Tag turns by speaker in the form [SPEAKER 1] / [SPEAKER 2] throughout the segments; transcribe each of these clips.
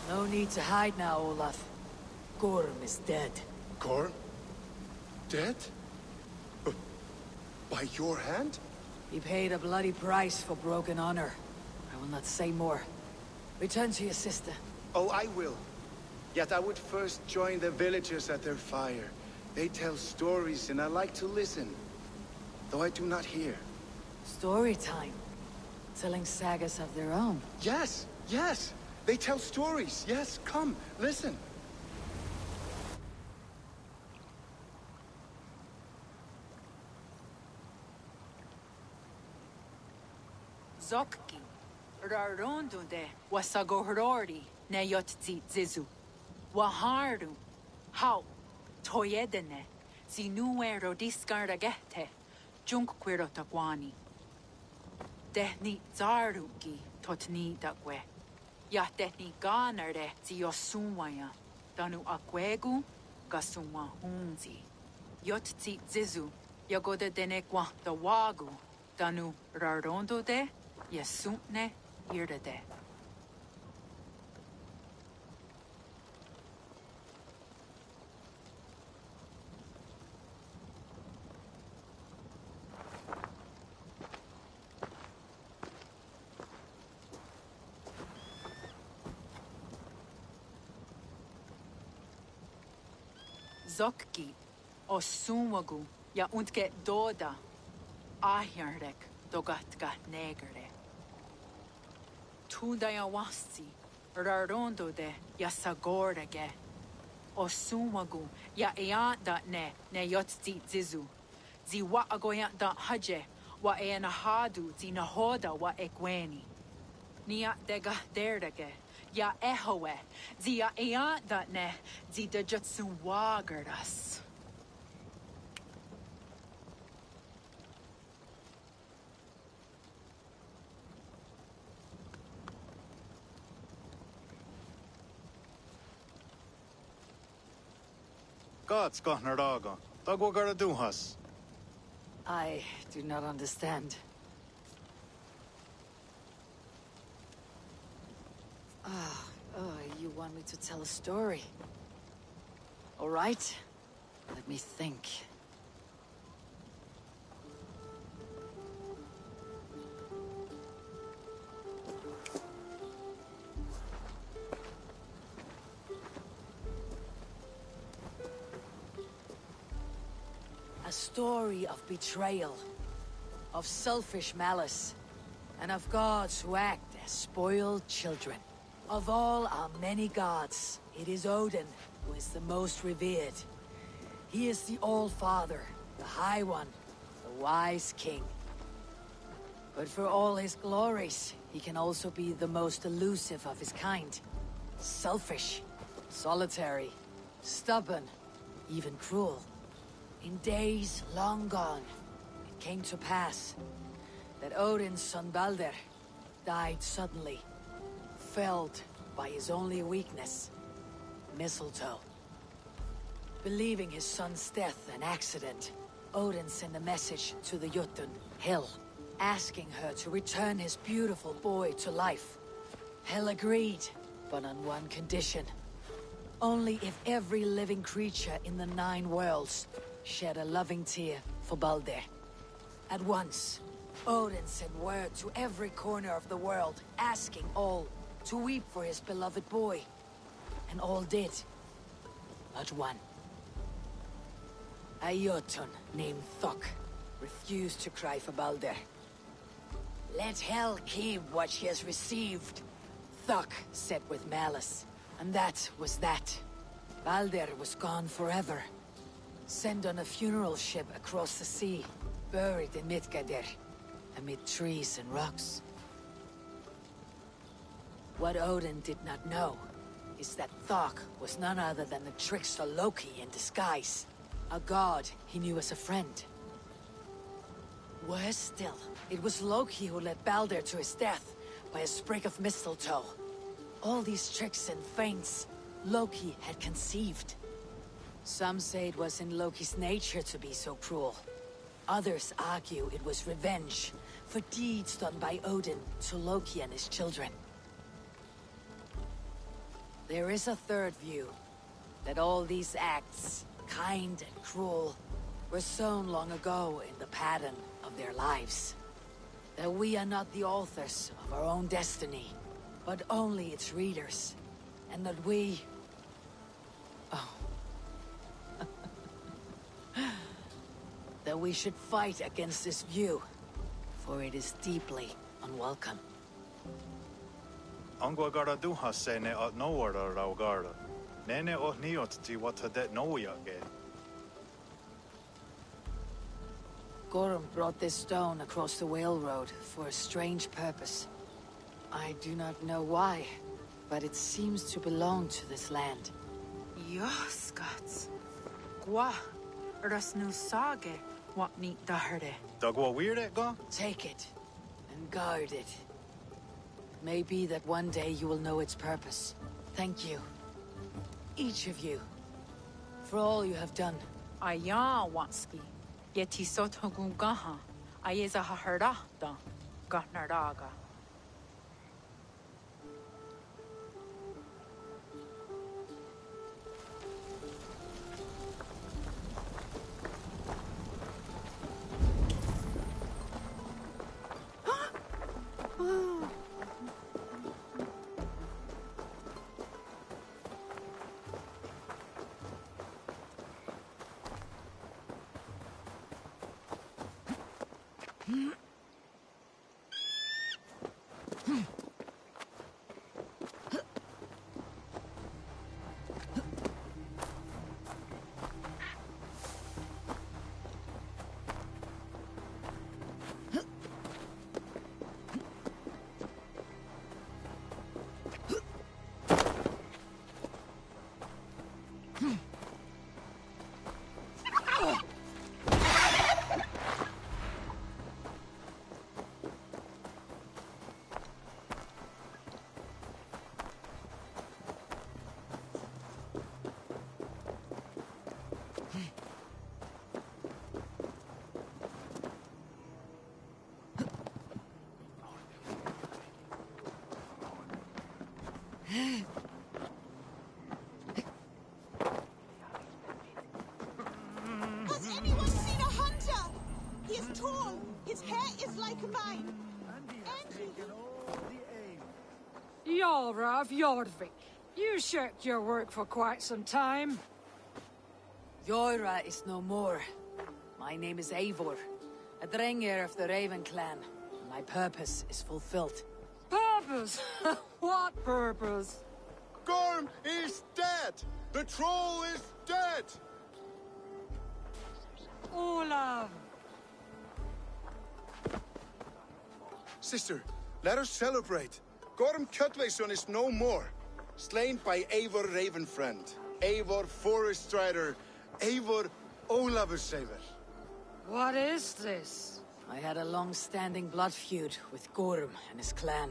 [SPEAKER 1] No need to hide now, Olaf. Gorm is dead.
[SPEAKER 2] Gorm? Dead? By your hand?
[SPEAKER 1] He paid a bloody price for broken honor. I will not say more. Return to your sister.
[SPEAKER 2] Oh, I will. Yet I would first join the villagers at their fire. They tell stories and I like to listen. Though I do not hear.
[SPEAKER 1] Story time. Telling sagas of their own.
[SPEAKER 2] Yes, yes! They tell stories. Yes, come, listen.
[SPEAKER 1] Zokki. Rarondunde wasagohorori ne ZHU-Jun-Zhe. Waharu. How. Toyedene. Zinuero discardagete. Junkquirotaguani. Dehni zarugi totni dagwe. Ya dehni ganare ziosunwaya. Danu akwegu gasumwa hunzi. ZHU-Jun-Zhe. Yagoda denekwa da wagu. Danu rarondo de. Yesutne irdade. Zokki o sunwagu ya untke doda ahjarek dogatka negere. Tudayawasti rarondo de ya sagorege o sunwagu ya eanda ne ZHU-Jun-Zhe. Zi wa agoya da haje wa enahadu zi nahoda wa ekweni. Nia dega derdege ya ehowe zi ya eanda ne zi de jutsu wagardas.
[SPEAKER 3] Gods Gohnaraga. Dagwagaraduhas.
[SPEAKER 1] I do not understand. You want me to tell a story? All right. Let me think. A story of betrayal, of selfish malice, and of gods who act as spoiled children. Of all our many gods, it is Odin who is the most revered. He is the All-Father, the High One, the Wise King. But for all his glories, he can also be the most elusive of his kind. Selfish, solitary, stubborn, even cruel. In days long gone, it came to pass that Odin's son Balder died suddenly, felled by his only weakness, mistletoe. Believing his son's death an accident, Odin sent a message to the Jotun, Hel, asking her to return his beautiful boy to life. Hel agreed, but on one condition. Only if every living creature in the 9 worlds shed a loving tear for Balder. At once, Odin sent word to every corner of the world, asking all to weep for his beloved boy. And all did, but one. A Jotun named Thok refused to cry for Balder. Let Hel keep what she has received, Thok said with malice. And that was that. Balder was gone forever. Sent on a funeral ship across the sea, buried in Midgardr, amid trees and rocks. What Odin did not know is that Thok was none other than the trickster Loki in disguise, a god he knew as a friend. Worse still, it was Loki who led Balder to his death by a sprig of mistletoe. All these tricks and feints Loki had conceived. Some say it was in Loki's nature to be so cruel. Others argue it was revenge for deeds done by Odin to Loki and his children. There is a third view. That all these acts, kind and cruel, were sown long ago in the pattern of their lives. That we are not the authors of our own destiny, but only its readers. And that we... Oh. That we should fight against this view, for it is deeply unwelcome.
[SPEAKER 3] Angwa gara duha se ne at nowara raugara. Nene o niot ti wata det noya ge.
[SPEAKER 1] Gorham brought this stone across the Whale Road for a strange purpose. I do not know why, but it seems to belong to this land.
[SPEAKER 4] Yoskats. Gwa. Rasnu sage. What neat daherde.
[SPEAKER 3] Dagwa weird it go?
[SPEAKER 1] Take it, and guard it. It may be that one day you will know its purpose. Thank you. Each of you. For all you have done.
[SPEAKER 4] Aya wanski. Yeti sotogun gaha. Ayeza haherda da. Gahnardaga.
[SPEAKER 5] Has anyone seen a hunter? He is tall. His hair is like mine.
[SPEAKER 6] Yara of Jorvik. You shirked your work for quite some time.
[SPEAKER 1] Yoira is no more. My name is Eivor, a Drengir of the Raven clan. My purpose is fulfilled.
[SPEAKER 6] Purpose? What purpose?
[SPEAKER 2] Gorm is dead! The troll is dead!
[SPEAKER 6] Olav.
[SPEAKER 2] Sister, let us celebrate. Gorm Kjötveson is no more. Slain by Eivor Ravenfriend, Eivor Forest Strider, Eivor Olavursaver.
[SPEAKER 6] What is this?
[SPEAKER 1] I had a long-standing blood feud with Gorm and his clan.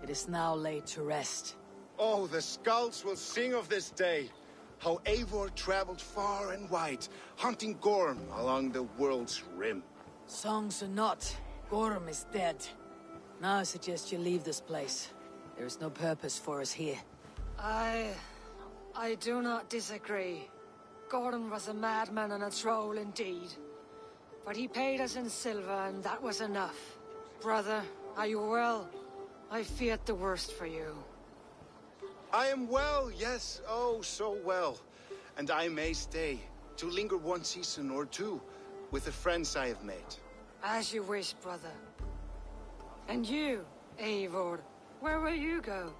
[SPEAKER 1] It is now laid to rest.
[SPEAKER 2] Oh, the skulls will sing of this day. How Eivor traveled far and wide, hunting Gorm along the world's rim.
[SPEAKER 1] Songs or not, Gorm is dead. Now I suggest you leave this place. There is no purpose for us here.
[SPEAKER 6] I do not disagree. Gordon was a madman and a troll indeed. But he paid us in silver, and that was enough. Brother, are you well? I feared the worst for you.
[SPEAKER 2] I am well, yes, oh, so well. And I may stay, to linger one season or two, with the friends I have made.
[SPEAKER 6] As you wish, brother. And you, Eivor, where will you go?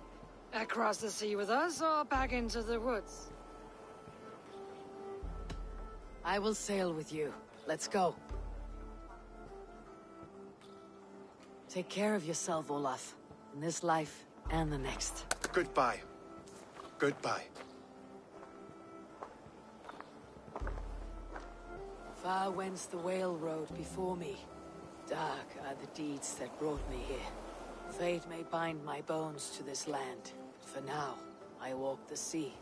[SPEAKER 6] Across the sea with us, or back into the woods?
[SPEAKER 1] I will sail with you. Let's go. Take care of yourself, Olaf. In this life and the next.
[SPEAKER 2] Goodbye. Goodbye.
[SPEAKER 1] Far wends the Whale Road before me. Dark are the deeds that brought me here. Fate may bind my bones to this land. For now, I walk the sea.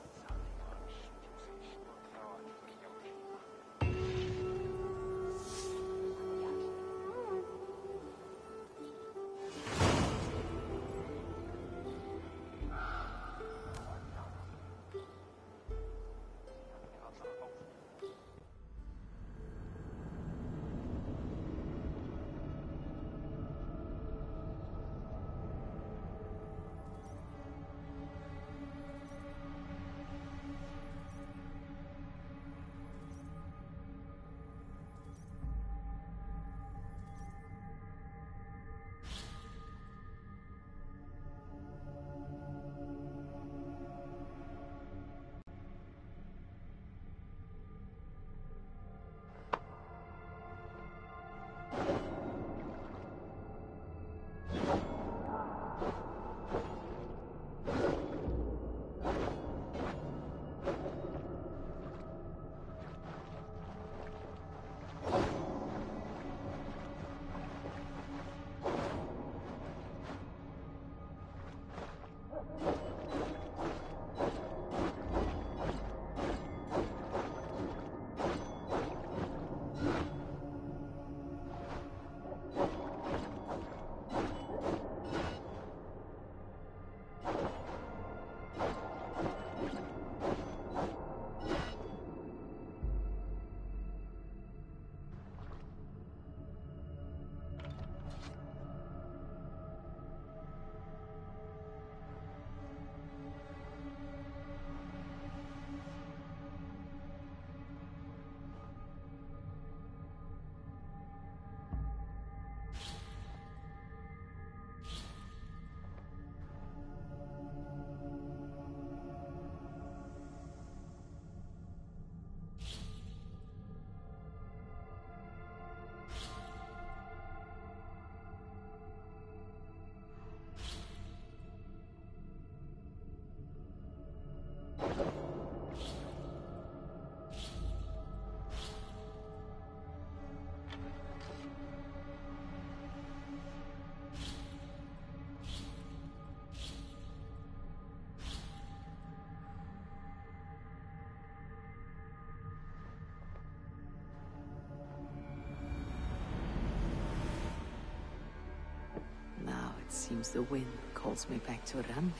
[SPEAKER 1] Seems the wind calls me back to Randi.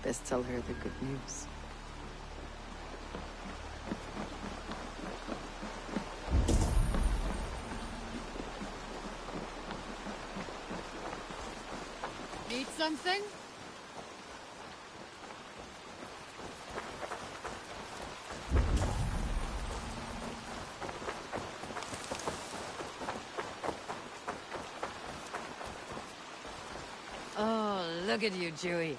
[SPEAKER 1] Best tell her the good news.
[SPEAKER 4] Need something?
[SPEAKER 1] Oh, look at you, Dewey.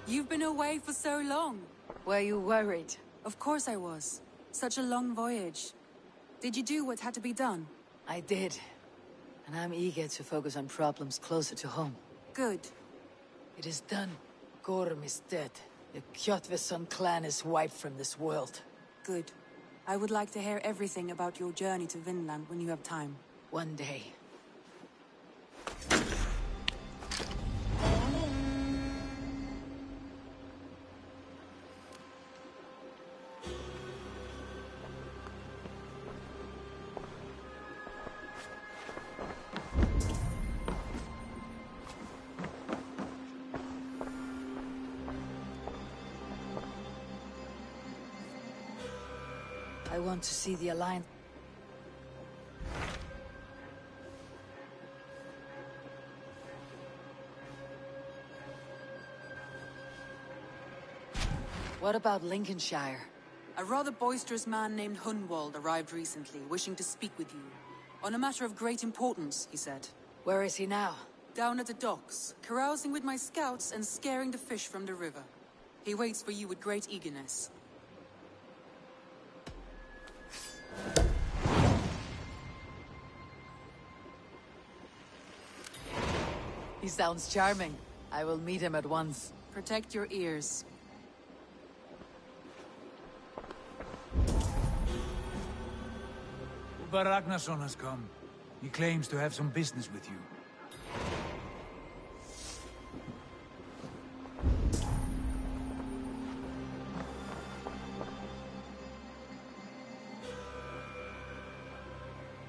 [SPEAKER 7] You've been away for so long.
[SPEAKER 1] Were you worried?
[SPEAKER 7] Of course I was. Such a long voyage. Did you do what had to be done?
[SPEAKER 1] I did. And I'm eager to focus on problems closer to home.
[SPEAKER 7] Good.
[SPEAKER 1] It is done. Gorm is dead. The Kjotveson clan is wiped from this world.
[SPEAKER 7] Good. I would like to hear everything about your journey to Vinland when you have time.
[SPEAKER 1] One day. I want to see the Alliance. What about Lincolnshire?
[SPEAKER 7] A rather boisterous man named Hunwald arrived recently, wishing to speak with you. On a matter of great importance, he said.
[SPEAKER 1] Where is he now?
[SPEAKER 7] Down at the docks, carousing with my scouts and scaring the fish from the river. He waits for you with great eagerness.
[SPEAKER 1] He sounds charming. I will meet him at once.
[SPEAKER 7] Protect your ears.
[SPEAKER 8] Uber Ragnarsson has come. He claims to have some business with you.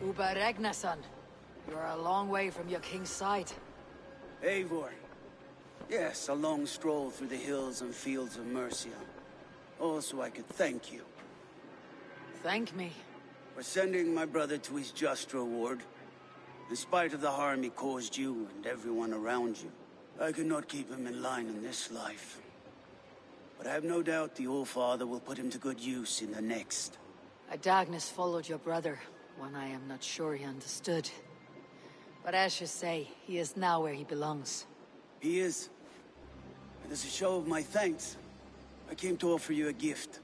[SPEAKER 1] Uber Ragnarsson, you are a long way from your king's side.
[SPEAKER 9] Eivor. Yes, a long stroll through the hills and fields of Mercia. Also, I could thank you.
[SPEAKER 1] Thank me.
[SPEAKER 9] For sending my brother to his just reward. In spite of the harm he caused you and everyone around you, I could not keep him in line in this life. But I have no doubt the Old Father will put him to good use in the next.
[SPEAKER 1] A darkness followed your brother, one I am not sure he understood. But as you say, he is now where he belongs.
[SPEAKER 9] He is. And as a show of my thanks, I came to offer you a gift.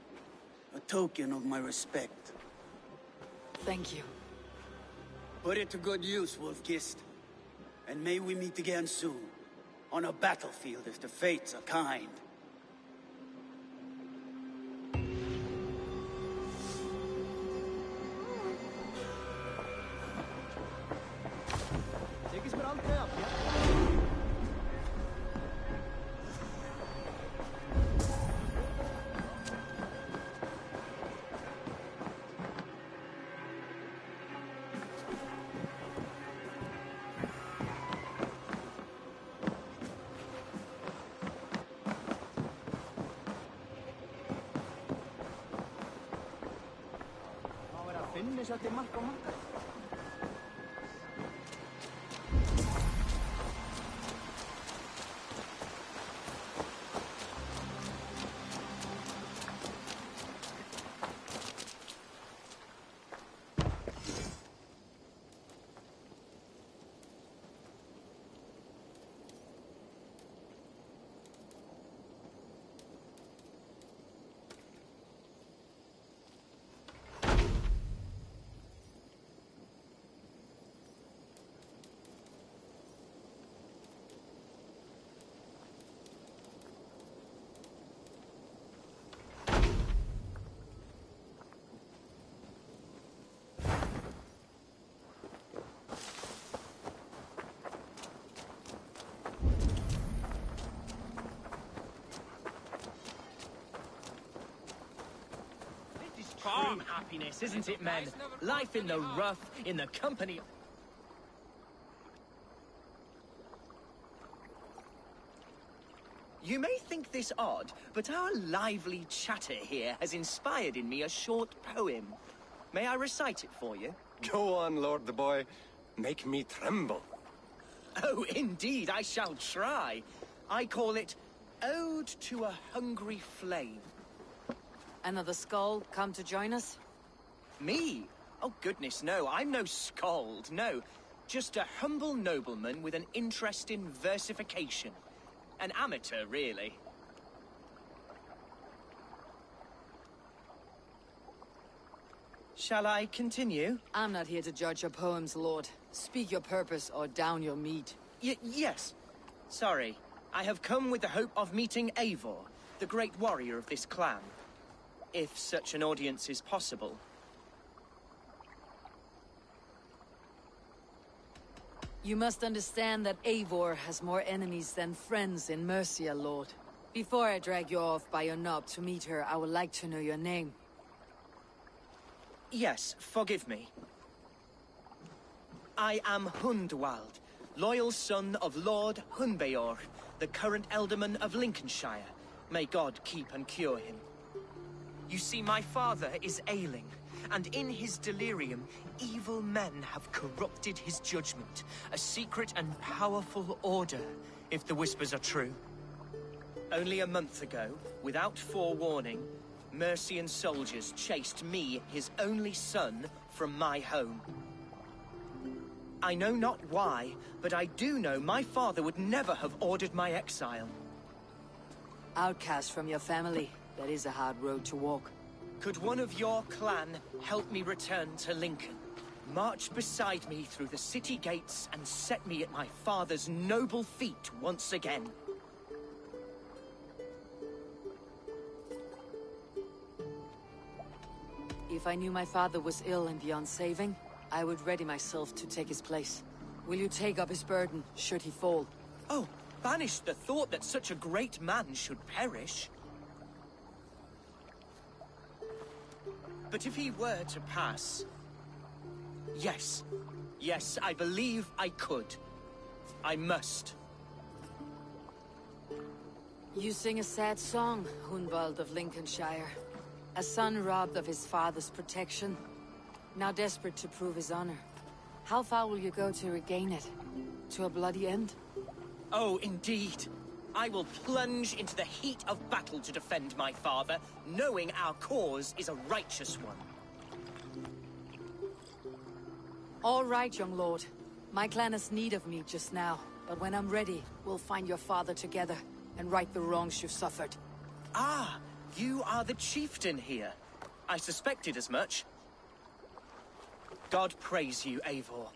[SPEAKER 9] A token of my respect.
[SPEAKER 1] Thank you.
[SPEAKER 9] Put it to good use, Wolf-Kissed. And may we meet again soon. On a battlefield if the fates are kind.
[SPEAKER 10] True happiness, isn't it, men? Life in the rough, in the company... You may think this odd, but our lively chatter here has inspired in me a short poem. May I recite it for you?
[SPEAKER 11] Go on, Lord the Boy. Make me tremble.
[SPEAKER 10] Oh, indeed, I shall try. I call it Ode to a Hungry Flame.
[SPEAKER 6] Another skull come to join us?
[SPEAKER 10] Me? Oh, goodness, no. I'm no skald, no. Just a humble nobleman with an interest in versification. An amateur, really. Shall I continue?
[SPEAKER 6] I'm not here to judge your poems, Lord. Speak your purpose or down your meat.
[SPEAKER 10] Yes. Sorry. I have come with the hope of meeting Eivor, the great warrior of this clan. If such an audience is possible.
[SPEAKER 6] You must understand that Eivor has more enemies than friends in Mercia, Lord. Before I drag you off by your knob to meet her, I would like to know your name.
[SPEAKER 10] Yes, forgive me. I am Hundwald, loyal son of Lord Hunbeor, the current Alderman of Lincolnshire. May God keep and cure him. You see, my father is ailing, and in his delirium, evil men have corrupted his judgment. A secret and powerful order, if the whispers are true. Only a month ago, without forewarning, Mercian soldiers chased me, his only son, from my home. I know not why, but I do know my father would never have ordered my exile.
[SPEAKER 6] Outcast from your family, that is a hard road to walk.
[SPEAKER 10] Could one of your clan help me return to Lincoln? March beside me through the city gates and set me at my father's noble feet once again.
[SPEAKER 6] If I knew my father was ill and beyond saving, I would ready myself to take his place. Will you take up his burden, should he fall?
[SPEAKER 10] Oh, banish the thought that such a great man should perish. But if he were to pass... Yes. Yes, I believe I could. I must.
[SPEAKER 6] You sing a sad song, Hundwald of Lincolnshire. A son robbed of his father's protection, now desperate to prove his honor. How far will you go to regain it? To a bloody end?
[SPEAKER 10] Oh, indeed. I will plunge into the heat of battle to defend my father, knowing our cause is a righteous one.
[SPEAKER 6] All right, young lord. My clan has need of me just now, but when I'm ready, we'll find your father together and right the wrongs you've suffered.
[SPEAKER 10] Ah, you are the chieftain here. I suspected as much. God praise you, Eivor.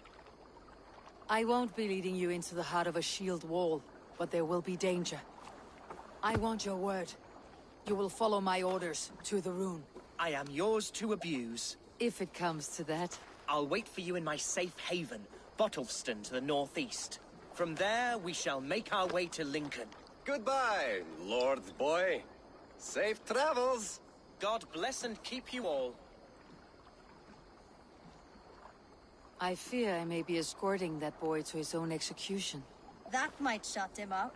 [SPEAKER 6] I won't be leading you into the heart of a shield wall, but there will be danger. I want your word. You will follow my orders to the rune.
[SPEAKER 10] I am yours to abuse.
[SPEAKER 6] If it comes to that.
[SPEAKER 10] I'll wait for you in my safe haven, Bottleston to the northeast. From there, we shall make our way to Lincoln.
[SPEAKER 11] Goodbye, Lord Boy. Safe travels.
[SPEAKER 10] God bless and keep you all.
[SPEAKER 6] I fear I may be escorting that boy to his own execution.
[SPEAKER 5] That might shut him up.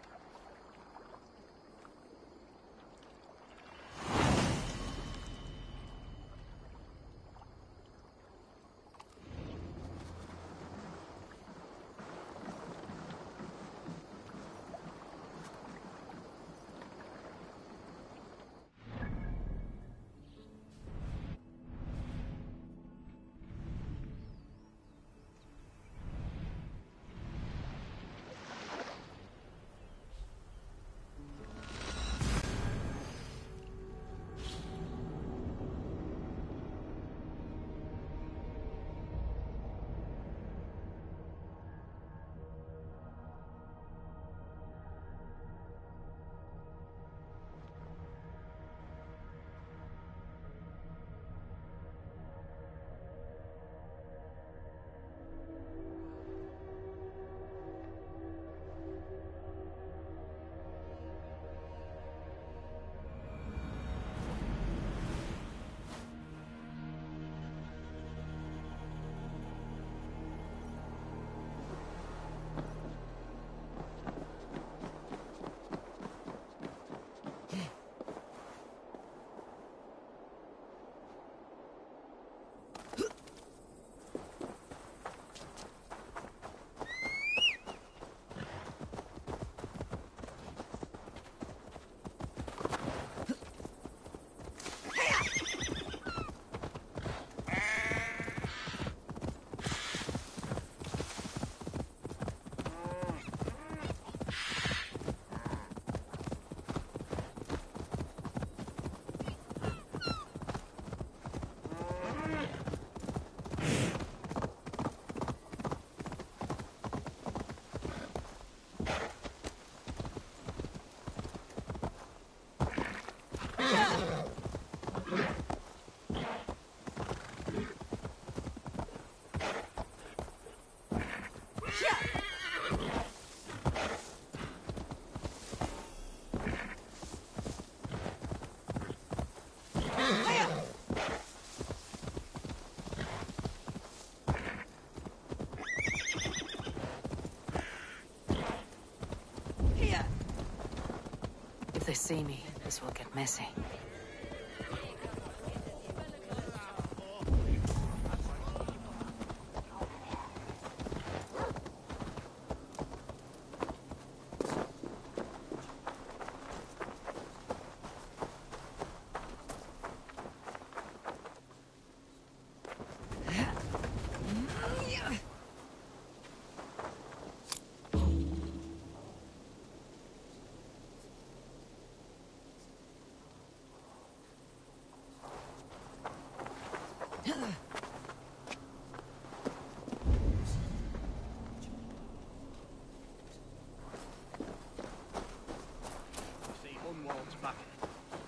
[SPEAKER 1] see me, this will get messy.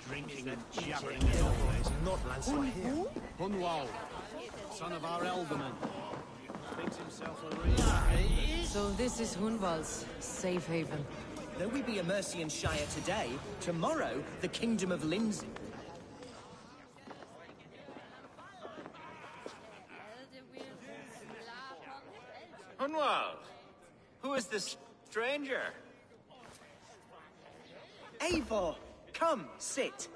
[SPEAKER 12] Drinking and jabbering as always. Not lads like here. Hunwald, son of our elderman. Thinks himself a real...
[SPEAKER 1] So this is Hunwald's safe haven.
[SPEAKER 10] Though we be a Mercian Shire today, tomorrow the Kingdom of Lindsey.
[SPEAKER 13] Hunwald, who is this stranger?
[SPEAKER 10] Eivor, come, sit.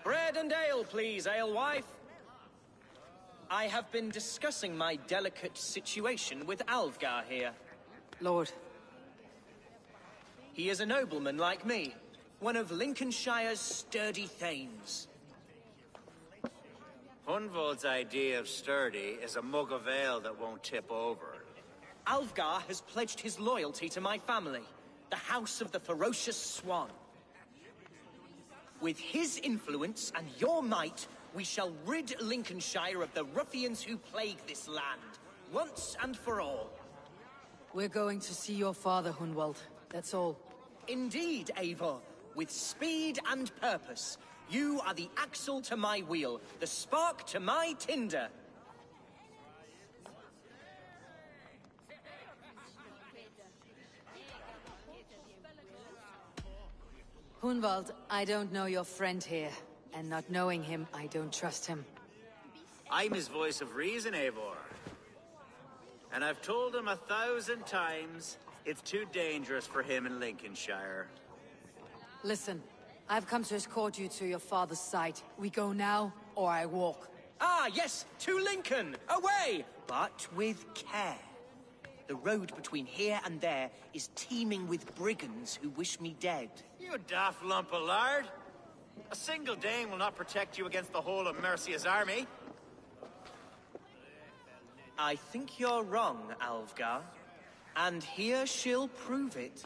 [SPEAKER 10] Bread and ale, please, alewife. I have been discussing my delicate situation with Alvgar here.
[SPEAKER 1] Lord.
[SPEAKER 10] He is a nobleman like me, one of Lincolnshire's sturdy thanes.
[SPEAKER 13] Hunwald's idea of sturdy is a mug of ale that won't tip over.
[SPEAKER 10] Alvgar has pledged his loyalty to my family, the House of the Ferocious Swan. With his influence and your might, we shall rid Lincolnshire of the ruffians who plague this land, once and for all.
[SPEAKER 1] We're going to see your father, Hunwald. That's all.
[SPEAKER 10] Indeed, Eivor. With speed and purpose. You are the axle to my wheel, the spark to my tinder.
[SPEAKER 1] Hunwald, I don't know your friend here, and not knowing him, I don't trust him.
[SPEAKER 13] I'm his voice of reason, Eivor. And I've told him 1,000 times it's too dangerous for him in Lincolnshire.
[SPEAKER 1] Listen, I've come to escort you to your father's site. We go now, or I walk.
[SPEAKER 10] Ah, yes, to Lincoln! Away! But with care. The road between here and there is teeming with brigands who wish me dead.
[SPEAKER 13] You daft lump of lard! A single Dane will not protect you against the whole of Mercia's army.
[SPEAKER 10] I think you're wrong, Alvgar. And here she'll prove it.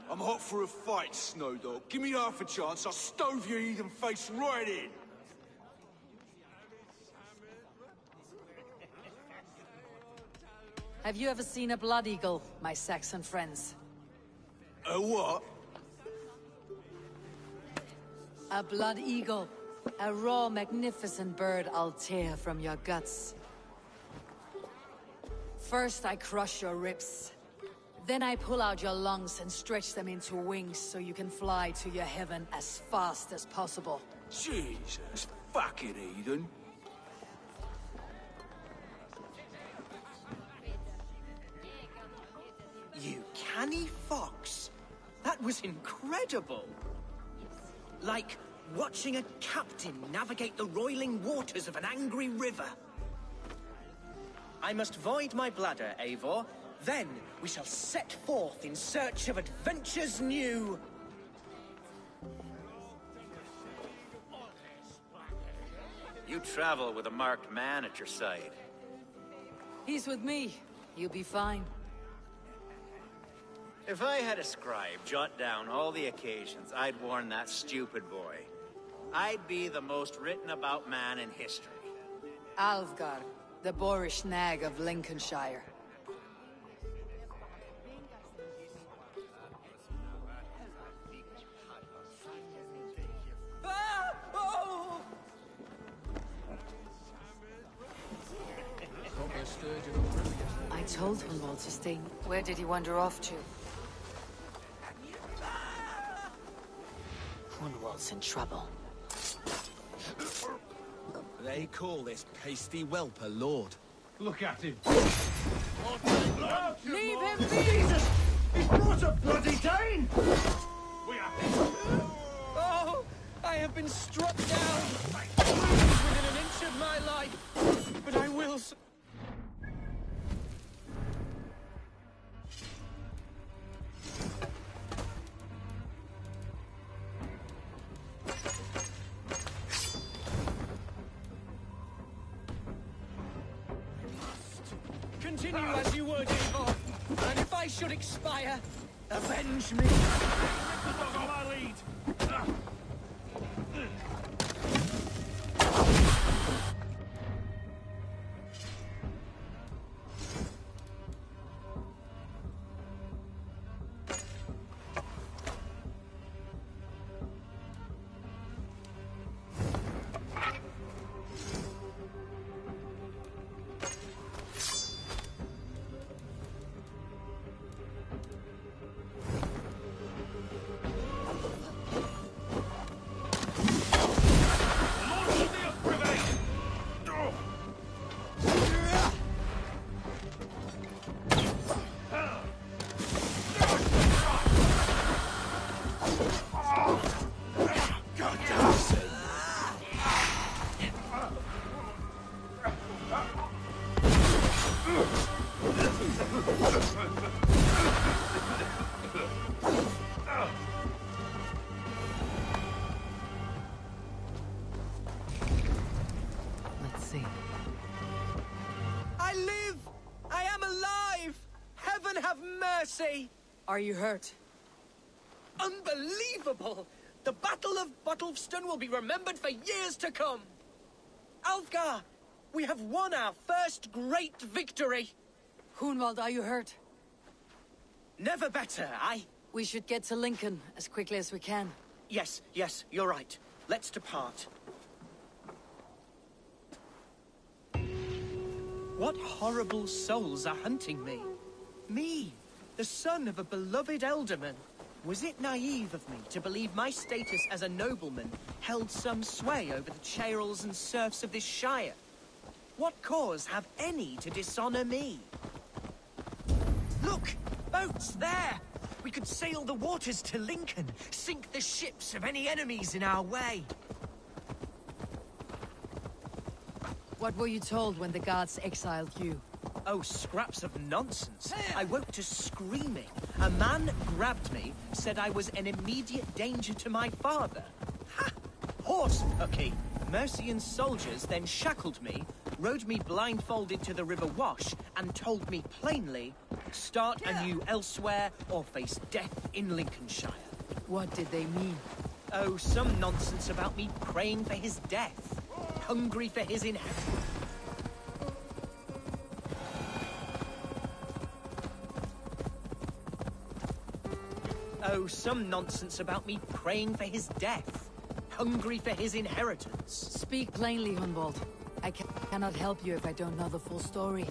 [SPEAKER 14] I'm hot for a fight, Snowdog. Give me half a chance, I'll stove your heathen face right in.
[SPEAKER 1] Have you ever seen a blood eagle, my Saxon friends?
[SPEAKER 14] A what?
[SPEAKER 1] A blood eagle. A raw, magnificent bird I'll tear from your guts. First I crush your ribs. Then I pull out your lungs and stretch them into wings so you can fly to your heaven as fast as possible.
[SPEAKER 14] Jesus, fucking heathen.
[SPEAKER 10] You canny fox. That was incredible. Like watching a captain navigate the roiling waters of an angry river. I must void my bladder, Eivor. Then we shall set forth in search of adventures new.
[SPEAKER 13] You travel with a marked man at your side.
[SPEAKER 1] He's with me. You'll be fine.
[SPEAKER 13] If I had a scribe jot down all the occasions I'd warn that stupid boy, I'd be the most written about man in history.
[SPEAKER 1] Alvgar, the boorish nag of Lincolnshire.
[SPEAKER 10] Ah! Oh!
[SPEAKER 1] I told Hunwald to stay. Where did he wander off to? Hunwald's in trouble.
[SPEAKER 12] They call this pasty whelp a lord.
[SPEAKER 14] Look at him.
[SPEAKER 6] Leave him be!
[SPEAKER 14] Jesus! He's brought a bloody Dane! We are...
[SPEAKER 10] Oh, I have been struck down. Within an inch of my life. But I will... Continue as you would, Eivor. And if I should expire, avenge me.
[SPEAKER 14] Rip the dog on my lead!
[SPEAKER 1] Let's see.
[SPEAKER 10] I live! I am alive! Heaven have mercy!
[SPEAKER 6] Are you hurt?
[SPEAKER 10] Unbelievable! The Battle of Bottlefston will be remembered for years to come! Alfgar, we have won our first great victory!
[SPEAKER 6] Hunwald, are you hurt?
[SPEAKER 10] Never better,
[SPEAKER 6] We should get to Lincoln as quickly as we can.
[SPEAKER 10] Yes, you're right. Let's depart. What horrible souls are hunting me? Me, the son of a beloved elderman. Was it naive of me to believe my status as a nobleman held some sway over the chairels and serfs of this shire? What cause have any to dishonor me? Look! Boats there! We could sail the waters to Lincoln, sink the ships of any enemies in our way.
[SPEAKER 6] What were you told when the guards exiled you?
[SPEAKER 10] Oh, scraps of nonsense. I woke to screaming. A man grabbed me, said I was an immediate danger to my father. Ha! Horse pucky! Mercian soldiers then shackled me, rode me blindfolded to the River Wash, and told me plainly, start anew elsewhere or face death in Lincolnshire.
[SPEAKER 6] What did they mean?
[SPEAKER 10] Oh, some nonsense about me praying for his death, hungry for his inheritance. Oh, some nonsense about me praying for his death, hungry for his inheritance.
[SPEAKER 6] Speak plainly, Hunwald. I cannot help you if I don't know the full story.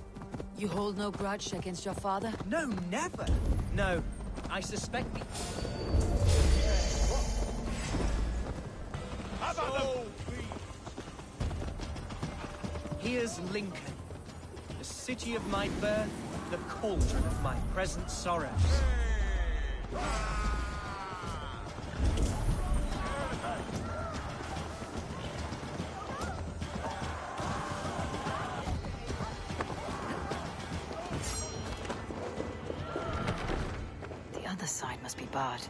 [SPEAKER 6] You hold no grudge against your father?
[SPEAKER 10] No, never. No, I suspect me.
[SPEAKER 14] How about them?
[SPEAKER 10] Here's Lincoln, the city of my birth, the cauldron of my present sorrows.
[SPEAKER 1] The other side must be barred.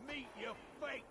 [SPEAKER 12] Meet your fate!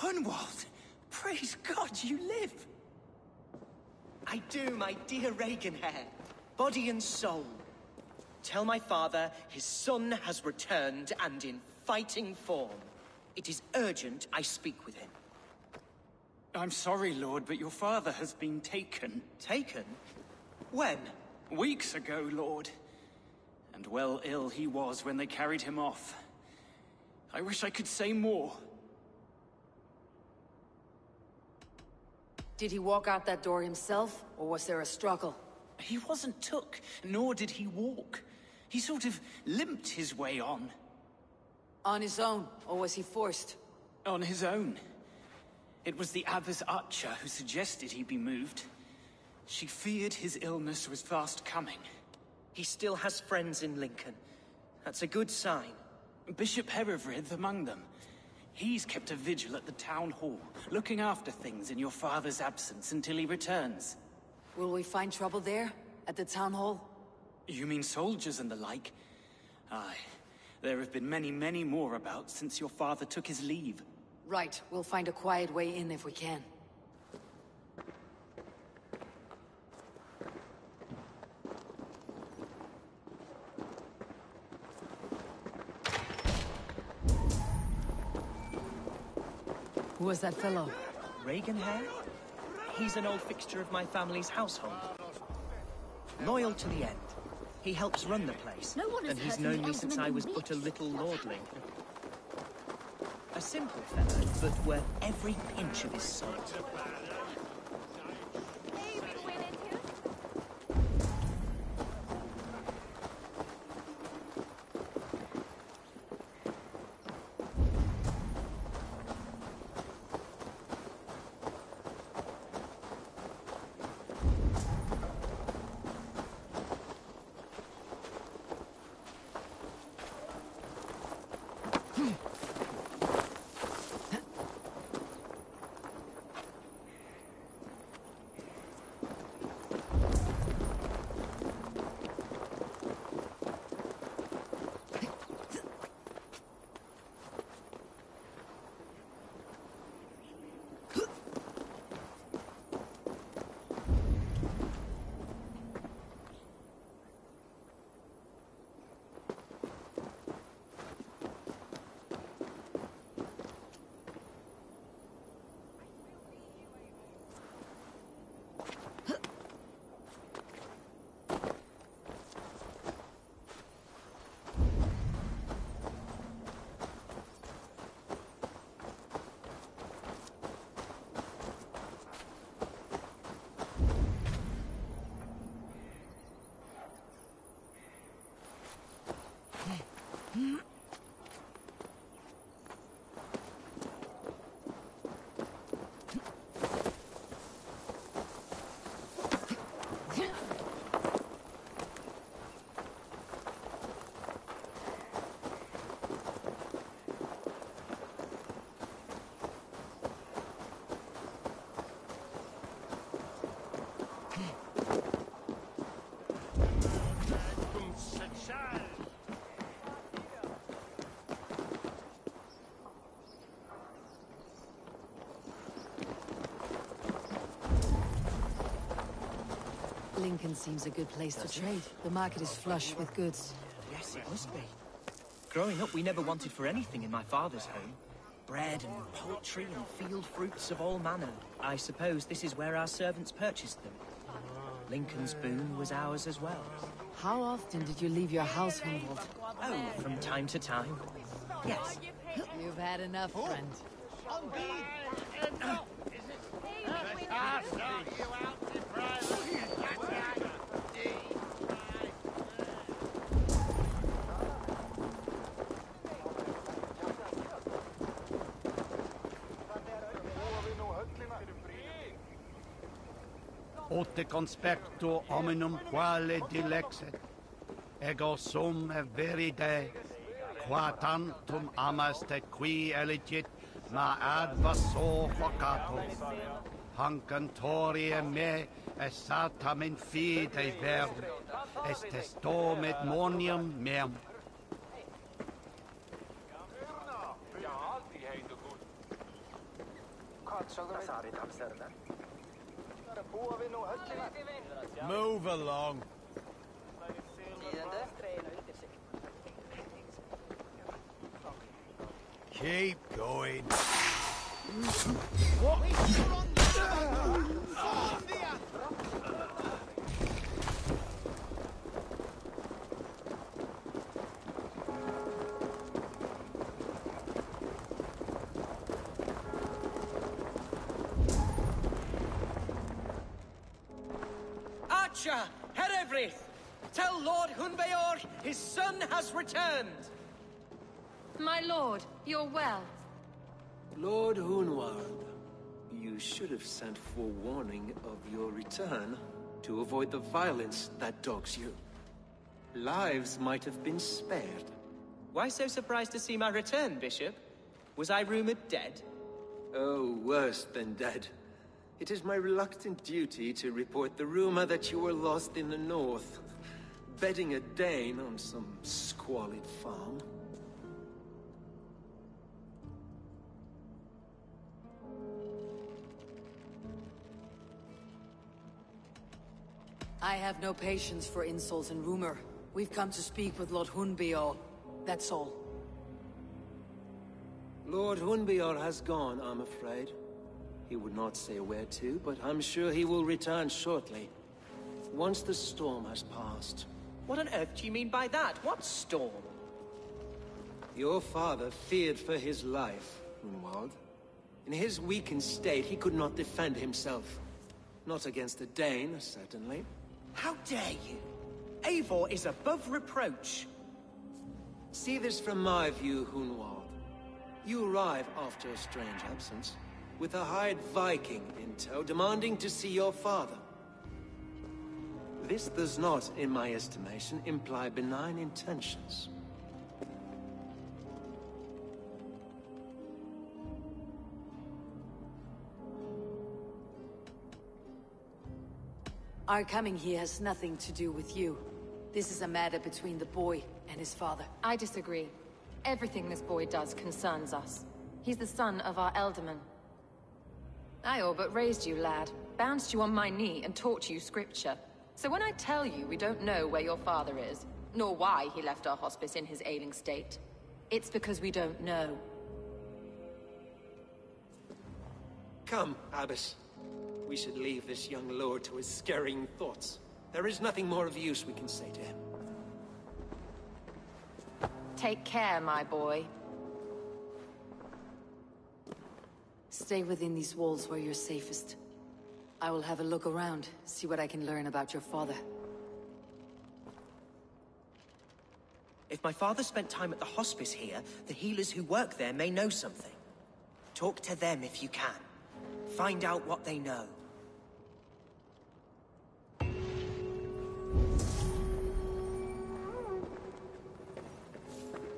[SPEAKER 10] Hunwald! Praise God you live! I do, my dear Reaganhair. Body and soul. Tell my father his son has returned and in fighting form. It is urgent I speak with him.
[SPEAKER 15] I'm sorry, Lord, but your father has been taken.
[SPEAKER 10] Taken? When?
[SPEAKER 15] Weeks ago, Lord. And well ill he was when they carried him off. I wish I could say more.
[SPEAKER 1] Did he walk out that door himself, or was there a struggle?
[SPEAKER 15] He wasn't took, nor did he walk. He sort of limped his way on.
[SPEAKER 1] On his own, or was he forced?
[SPEAKER 15] On his own. It was the Abbess Archer who suggested he be moved. She feared his illness was fast coming.
[SPEAKER 10] He still has friends in Lincoln. That's a good sign.
[SPEAKER 15] Bishop Herefrith among them. He's kept a vigil at the town hall, looking after things in your father's absence until he returns.
[SPEAKER 1] Will we find trouble there, at the town hall?
[SPEAKER 15] You mean soldiers and the like? Aye. There have been many, many more about since your father took his leave.
[SPEAKER 1] Right. We'll find a quiet way in if we can. Who was that fellow?
[SPEAKER 10] Reaganhair? He's an old fixture of my family's household. Loyal to the end. He helps run the place.
[SPEAKER 5] No one has
[SPEAKER 10] and he's
[SPEAKER 5] heard
[SPEAKER 10] known
[SPEAKER 5] the
[SPEAKER 10] me since
[SPEAKER 5] Elderman
[SPEAKER 10] I was
[SPEAKER 5] in
[SPEAKER 10] but a
[SPEAKER 5] weeks.
[SPEAKER 10] little lordling. A simple fellow, but worth every pinch of his salt.
[SPEAKER 1] Lincoln seems a good place to trade. The market is flush with goods.
[SPEAKER 10] Yes, it must be. Growing up, we never wanted for anything in my father's home. Bread and poultry and field fruits of all manner. I suppose this is where our servants purchased them. Lincoln's boon was ours as well.
[SPEAKER 1] How often did you leave your house, Humboldt?
[SPEAKER 10] Oh, from time to time. Yes.
[SPEAKER 1] You've had enough, friend.
[SPEAKER 12] Ote conspecto hominum quale dilexet, ego sum veride, qua tantum amaste qui elegit, ma advaso vocato, hancantorie me, esatam in fide verbum, est testum et monium meum. Move along. Keep going.
[SPEAKER 10] Archer, Herevryth, tell Lord Hunbeor his son has returned.
[SPEAKER 16] My lord, you're well.
[SPEAKER 11] Lord Hunwald, you should have sent forewarning of your return to avoid the violence that dogs you. Lives might have been spared.
[SPEAKER 10] Why so surprised to see my return, Bishop? Was I rumored dead?
[SPEAKER 11] Oh, worse than dead. It is my reluctant duty to report the rumor that you were lost in the north, bedding a Dane on some squalid farm.
[SPEAKER 1] I have no patience for insults and rumor. We've come to speak with Lord Hunbeor. That's all.
[SPEAKER 11] Lord Hunbeor has gone, I'm afraid. He would not say where to, but I'm sure he will return shortly. Once the storm has passed.
[SPEAKER 10] What on earth do you mean by that? What storm?
[SPEAKER 11] Your father feared for his life, Hunwald. In his weakened state, he could not defend himself. Not against a Dane, certainly.
[SPEAKER 10] How dare you? Eivor is above reproach.
[SPEAKER 11] See this from my view, Hunwald. You arrive after a strange absence, with a hired Viking in tow, demanding to see your father. This does not, in my estimation, imply benign intentions.
[SPEAKER 1] Our coming here has nothing to do with you. This is a matter between the boy and his father.
[SPEAKER 16] I disagree. Everything this boy does concerns us. He's the son of our Elderman. I all but raised you, lad. Bounced you on my knee and taught you scripture. So when I tell you we don't know where your father is, nor why he left our hospice in his ailing state, it's because we don't know.
[SPEAKER 11] Come, Abbess. We should leave this young lord to his scurrying thoughts. There is nothing more of use we can say to him.
[SPEAKER 16] Take care, my boy.
[SPEAKER 1] Stay within these walls where you're safest. I will have a look around, see what I can learn about your father.
[SPEAKER 10] If my father spent time at the hospice here, the healers who work there may know something. Talk to them if you can. Find out what they know.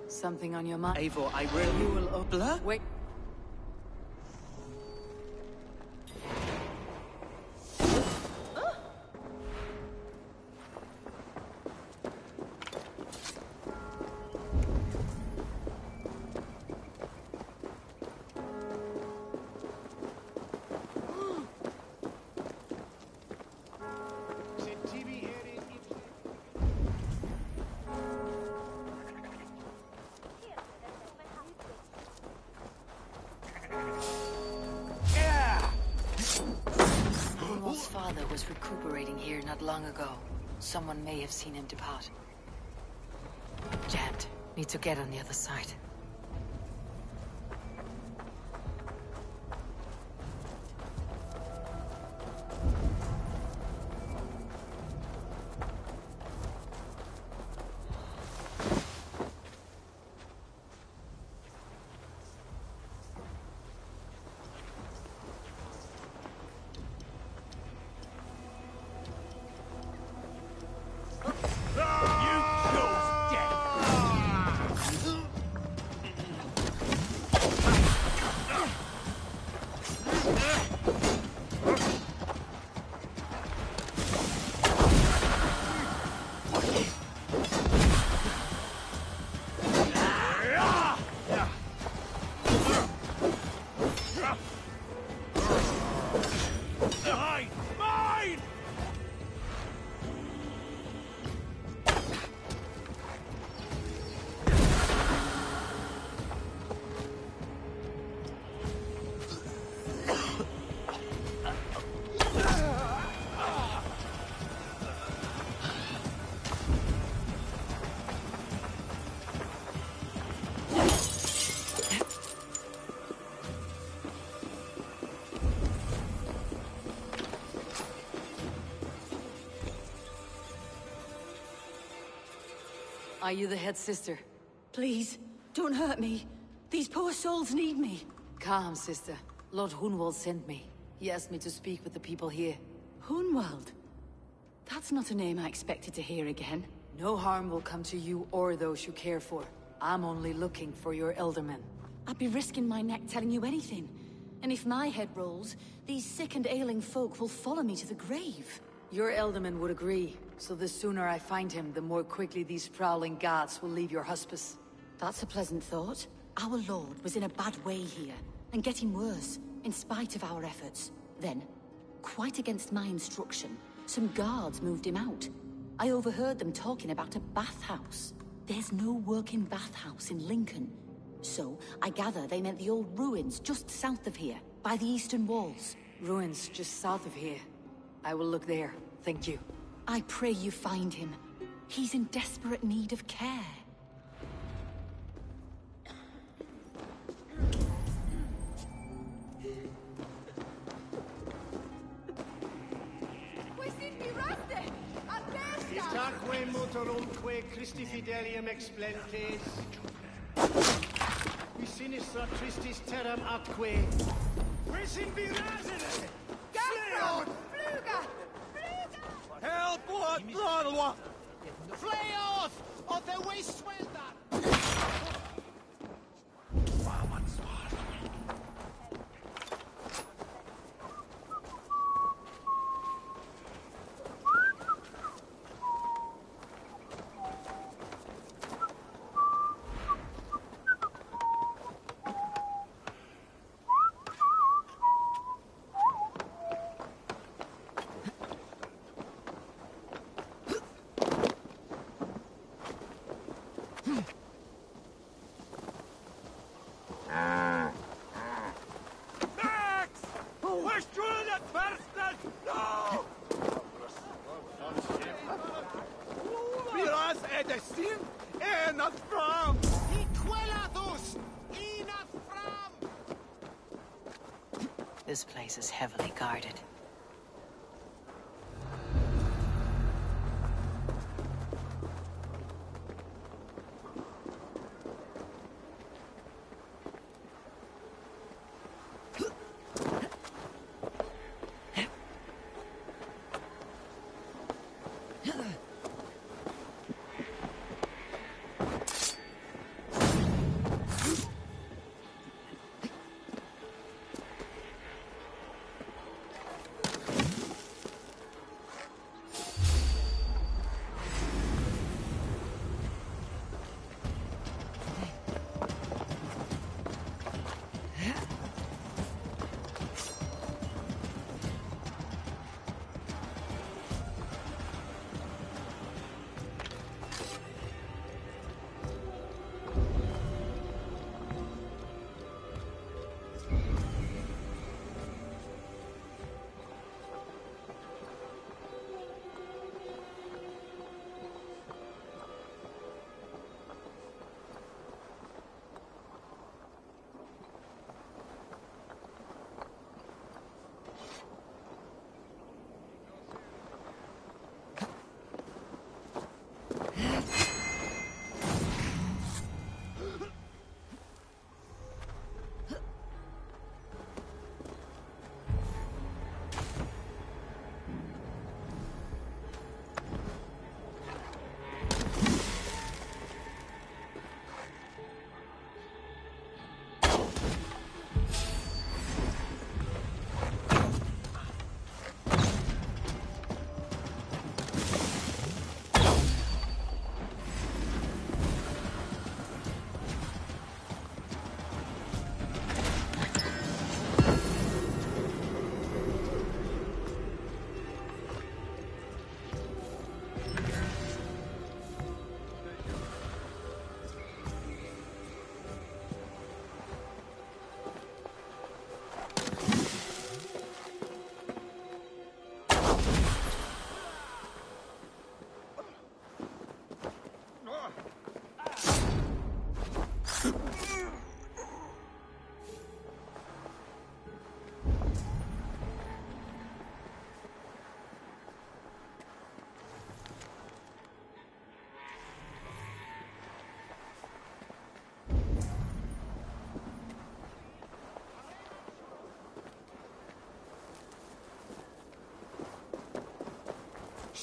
[SPEAKER 1] Something on your mind?
[SPEAKER 10] Eivor, I will... Blur?
[SPEAKER 1] Wait. recuperating here not long ago. Someone may have seen him depart. Jammed. Need to get on the other side. Are you the head sister?
[SPEAKER 5] Please, don't hurt me. These poor souls need me.
[SPEAKER 1] Calm, sister. Lord Hunwald sent me. He asked me to speak with the people here.
[SPEAKER 5] Hunwald? That's not a name I expected to hear again.
[SPEAKER 1] No harm will come to you or those you care for. I'm only looking for your eldermen.
[SPEAKER 5] I'd be risking my neck telling you anything. And if my head rolls, these sick and ailing folk will follow me to the grave.
[SPEAKER 1] Your elderman would agree, so the sooner I find him, the more quickly these prowling guards will leave your hospice.
[SPEAKER 5] That's a pleasant thought. Our lord was in a bad way here, and getting worse, in spite of our efforts. Then, quite against my instruction, some guards moved him out. I overheard them talking about a bathhouse. There's no working bathhouse in Lincoln. So, I gather they meant the old ruins just south of here, by the eastern walls.
[SPEAKER 1] Ruins just south of here. I will look there. Thank you.
[SPEAKER 5] I pray you find him. He's in desperate need of care.
[SPEAKER 12] Itaque motorumque Christi fidelium explentes. Qui sinistra tristis terram atque. Quis in virasere?
[SPEAKER 5] Gaffro! Fluga!
[SPEAKER 12] Help what blood! Flay off! Of the waste swelter!
[SPEAKER 1] This place is heavily guarded.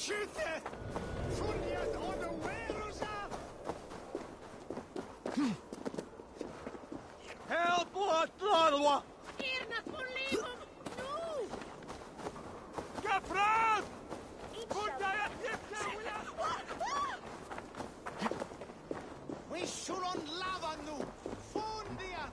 [SPEAKER 14] Shoot on the wheels up! Help! What? Kapran! We shoot on lava nu! Fundia!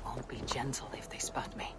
[SPEAKER 15] Won't be gentle if they spot me.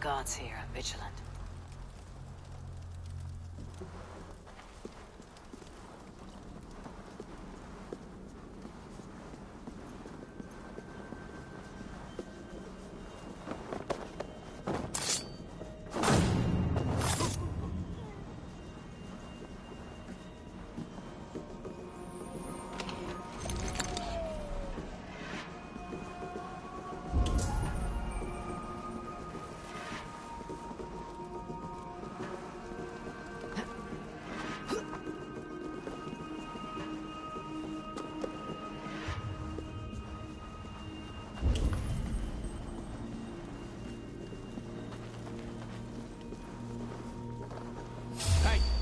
[SPEAKER 15] Guards here are vigilant.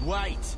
[SPEAKER 14] Wait!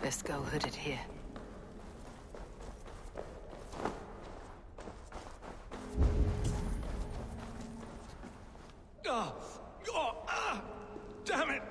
[SPEAKER 1] Let's go hooded here.
[SPEAKER 14] Damn it!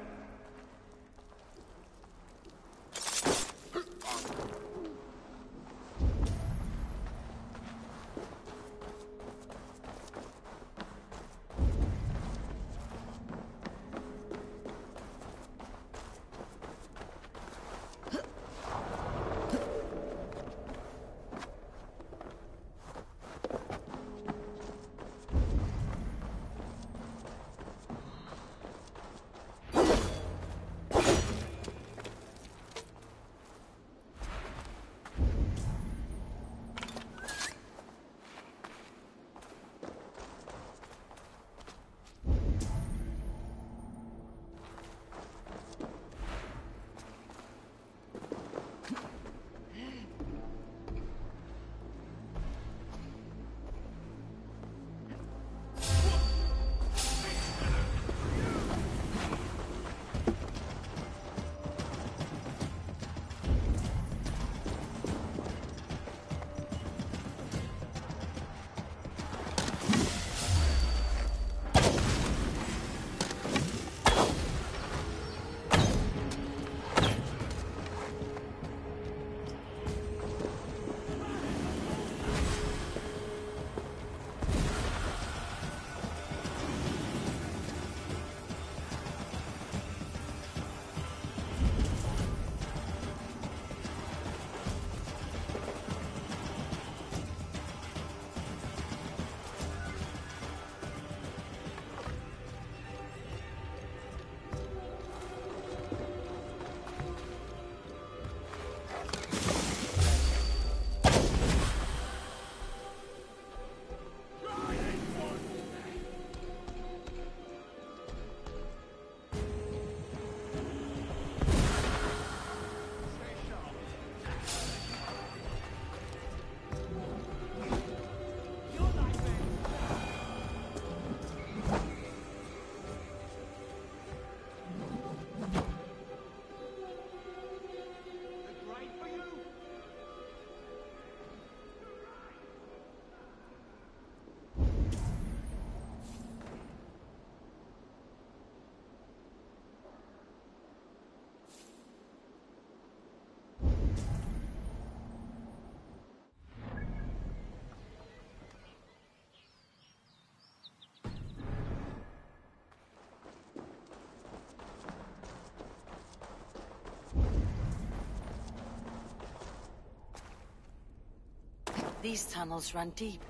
[SPEAKER 1] These tunnels run deep.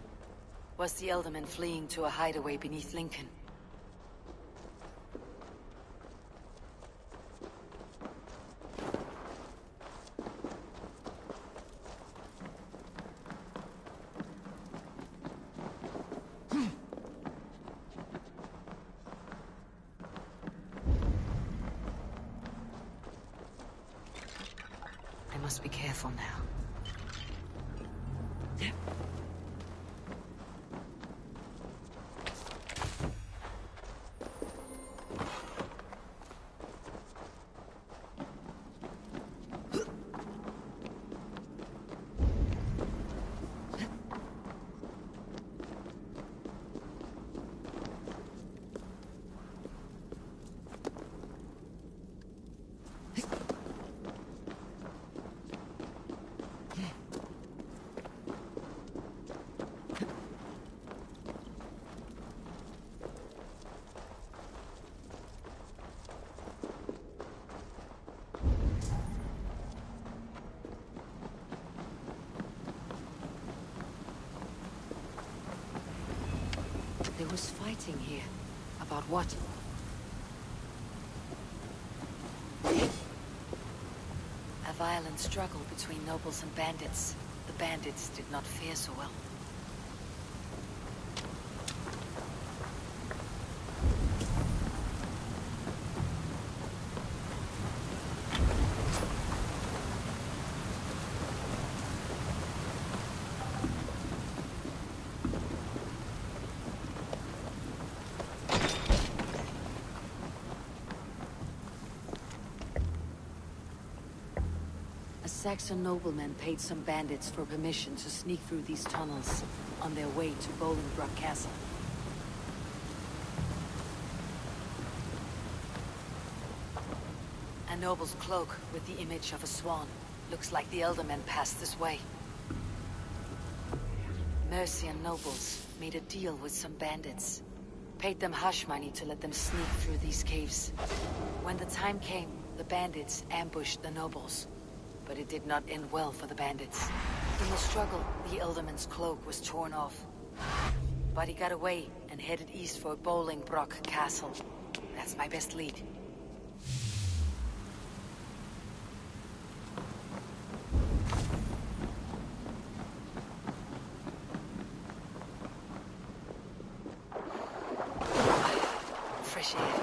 [SPEAKER 1] Was the Elderman fleeing to a hideaway beneath Lincoln? I must be careful now. There was fighting here. About what? A violent struggle between nobles and bandits. The bandits did not fare so well. Saxon noblemen paid some bandits for permission to sneak through these tunnels on their way to Bolingbroke Castle. A noble's cloak with the image of a swan. Looks like the Eldermen passed this way. Mercian nobles made a deal with some bandits. Paid them hush money to let them sneak through these caves. When the time came, the bandits ambushed the nobles. But it did not end well for the bandits. In the struggle, the Elderman's cloak was torn off. But he got away and headed east for Bolingbroke Castle. That's my best lead. Fresh air.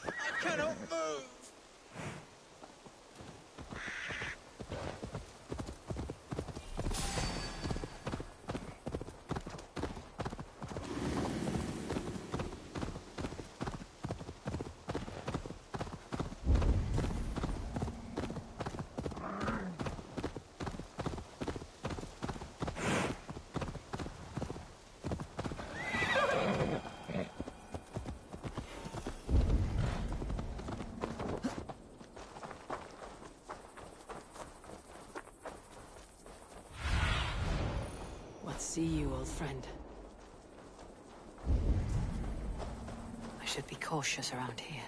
[SPEAKER 14] I cannot move!
[SPEAKER 1] See you, old friend. I should be cautious around here.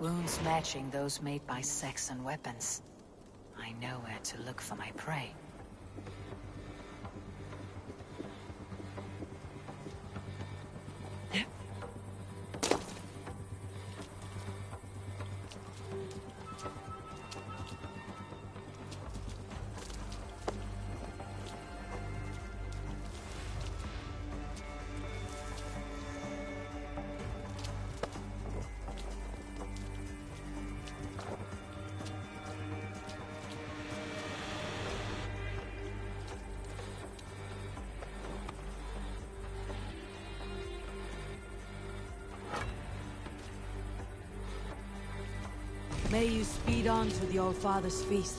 [SPEAKER 1] Wounds matching those made by Saxon weapons. I know where to look for my prey. May you speed on to the Old Father's feast.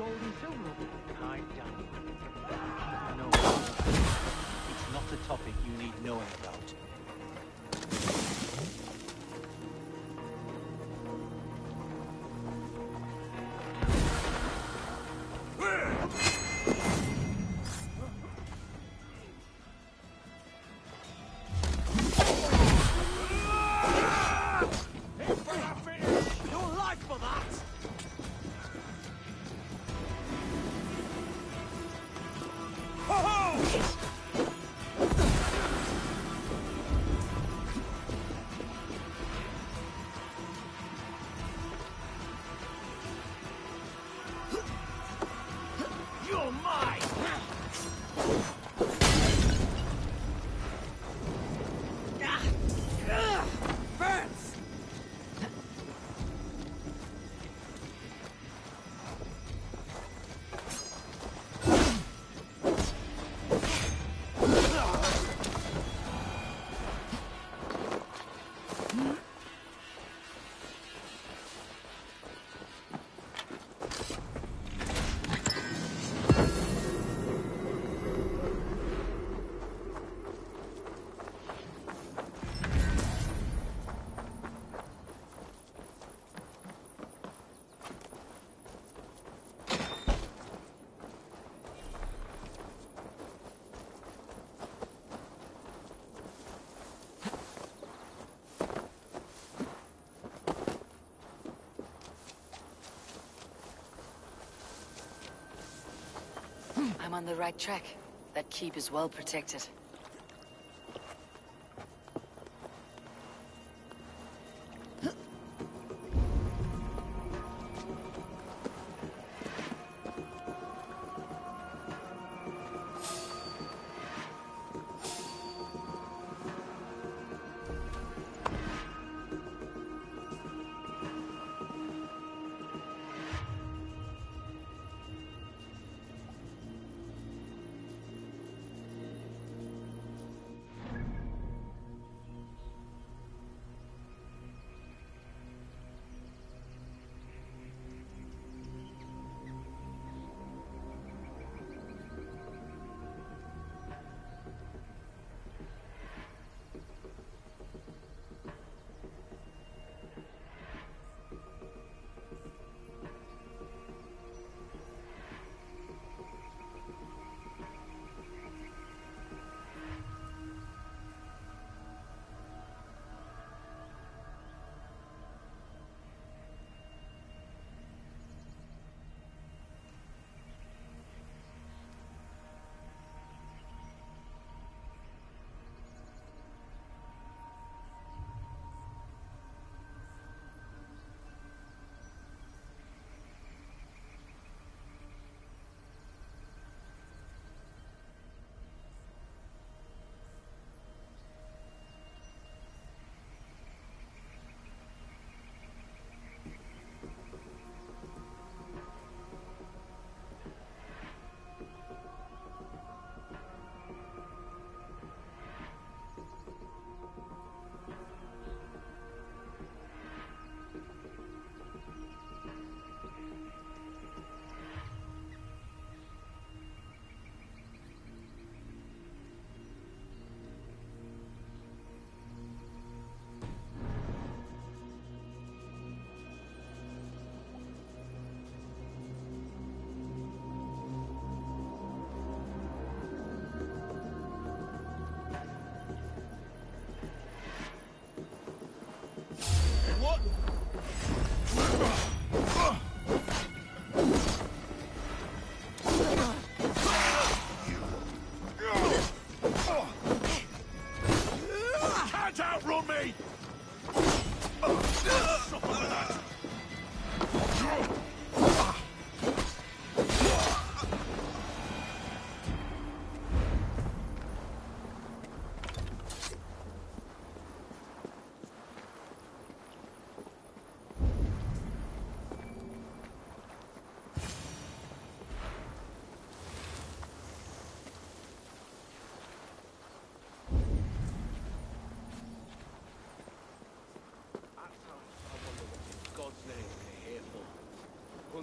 [SPEAKER 15] gold and silver will be tied down. No, it's not a topic you need knowing about.
[SPEAKER 1] I'm on the right track. That keep is well protected.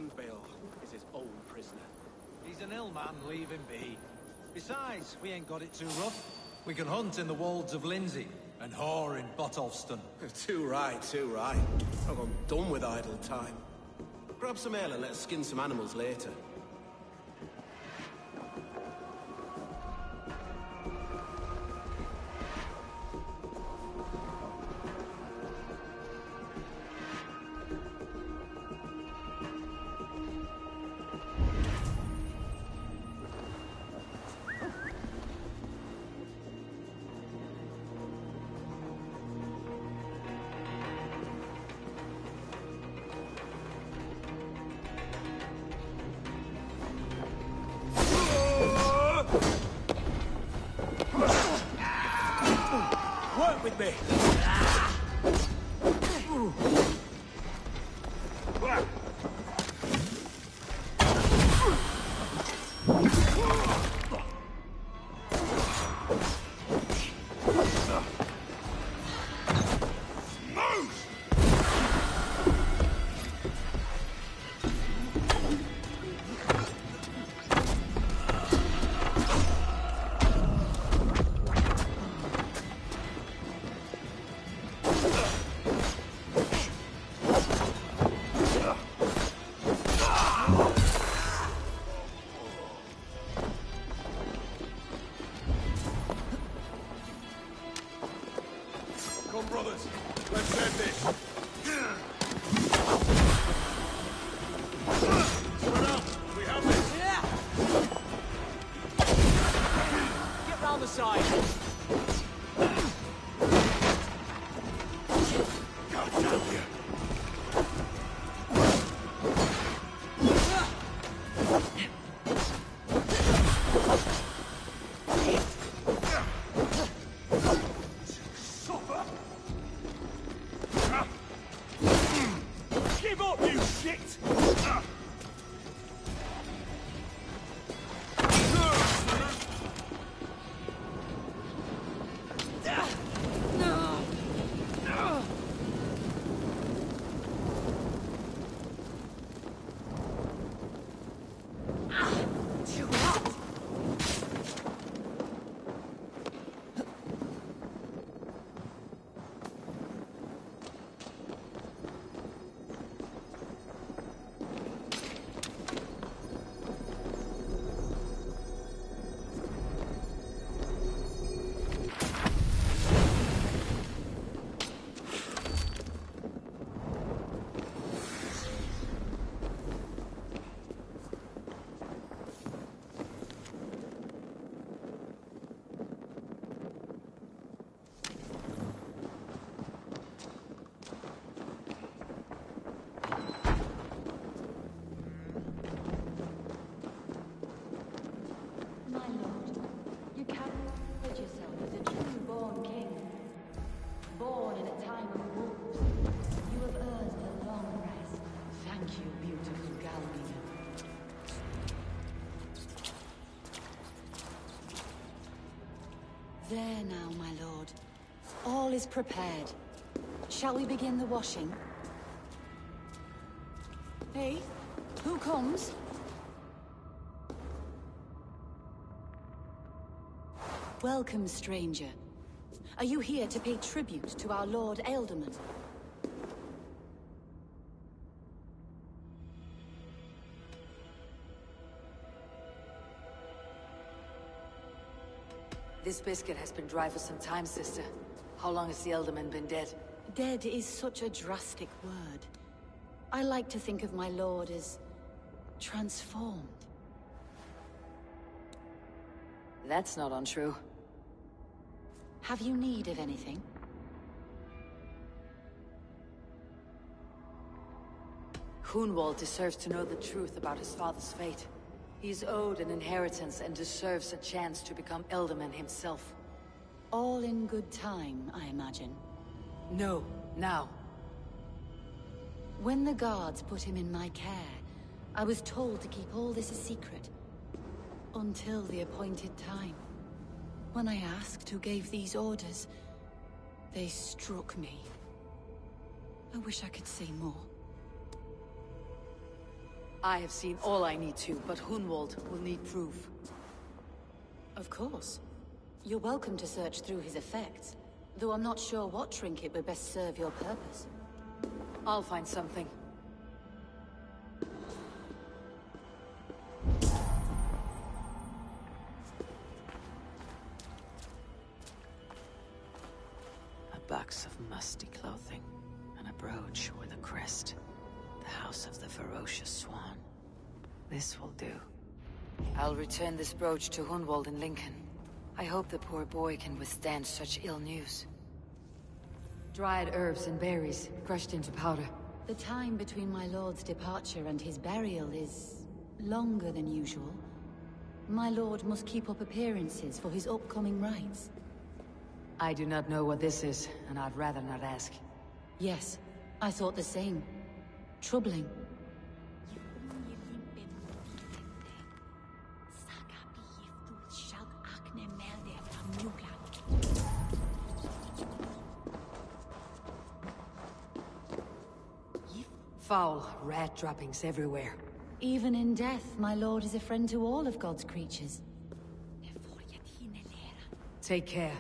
[SPEAKER 12] Hunbeor is his own prisoner.
[SPEAKER 17] He's an ill man, leave him be. Besides, we ain't got it too rough. We can hunt in the wolds of Lindsey, and whore in Botolston.
[SPEAKER 12] Too right, too right. I'm done with idle time. Grab some ale and let's skin some animals later.
[SPEAKER 14] Work with me! Come, brothers. Let's end this. Spread out. We have this.
[SPEAKER 10] Yeah. Get round the side.
[SPEAKER 14] God damn you.
[SPEAKER 12] Give up, you shit!
[SPEAKER 5] My lord, you cannot put yourself as a true-born king. Born in a time of wolves, you have earned a long rest. Thank you, beautiful Galmina. There now, my lord. All is prepared. Shall we begin the washing? Hey, who comes? Welcome, stranger. Are you here to pay tribute to our Lord Ealdorman?
[SPEAKER 1] This biscuit has been dry for some time, sister. How long has the Ealdorman been dead?
[SPEAKER 5] Dead is such a drastic word. I like to think of my lord as transformed.
[SPEAKER 1] That's not untrue.
[SPEAKER 5] Have you need of anything?
[SPEAKER 1] Hunwald deserves to know the truth about his father's fate. He's owed an inheritance and deserves a chance to become Ealdorman himself.
[SPEAKER 5] All in good time, I imagine.
[SPEAKER 1] No, now.
[SPEAKER 5] When the guards put him in my care, I was told to keep all this a secret. Until the appointed time. When I asked who gave these orders, they struck me. I wish I could say more.
[SPEAKER 1] I have seen all I need to, but Hunwald will need proof.
[SPEAKER 5] Of course. You're welcome to search through his effects, though I'm not sure what trinket would best serve your purpose.
[SPEAKER 1] I'll find something. A box of musty clothing, and a brooch with a crest. The house of the ferocious swan. This will do. I'll return this brooch to Hunwald in Lincoln. I hope the poor boy can withstand such ill news. Dried herbs and berries, crushed into powder.
[SPEAKER 5] The time between my lord's departure and his burial is longer than usual. My lord must keep up appearances for his upcoming rites.
[SPEAKER 1] I do not know what this is, and I'd rather not ask.
[SPEAKER 5] Yes, I thought the same. Troubling.
[SPEAKER 1] Foul rat droppings everywhere.
[SPEAKER 5] Even in death, my lord is a friend to all of God's creatures.
[SPEAKER 1] Take care.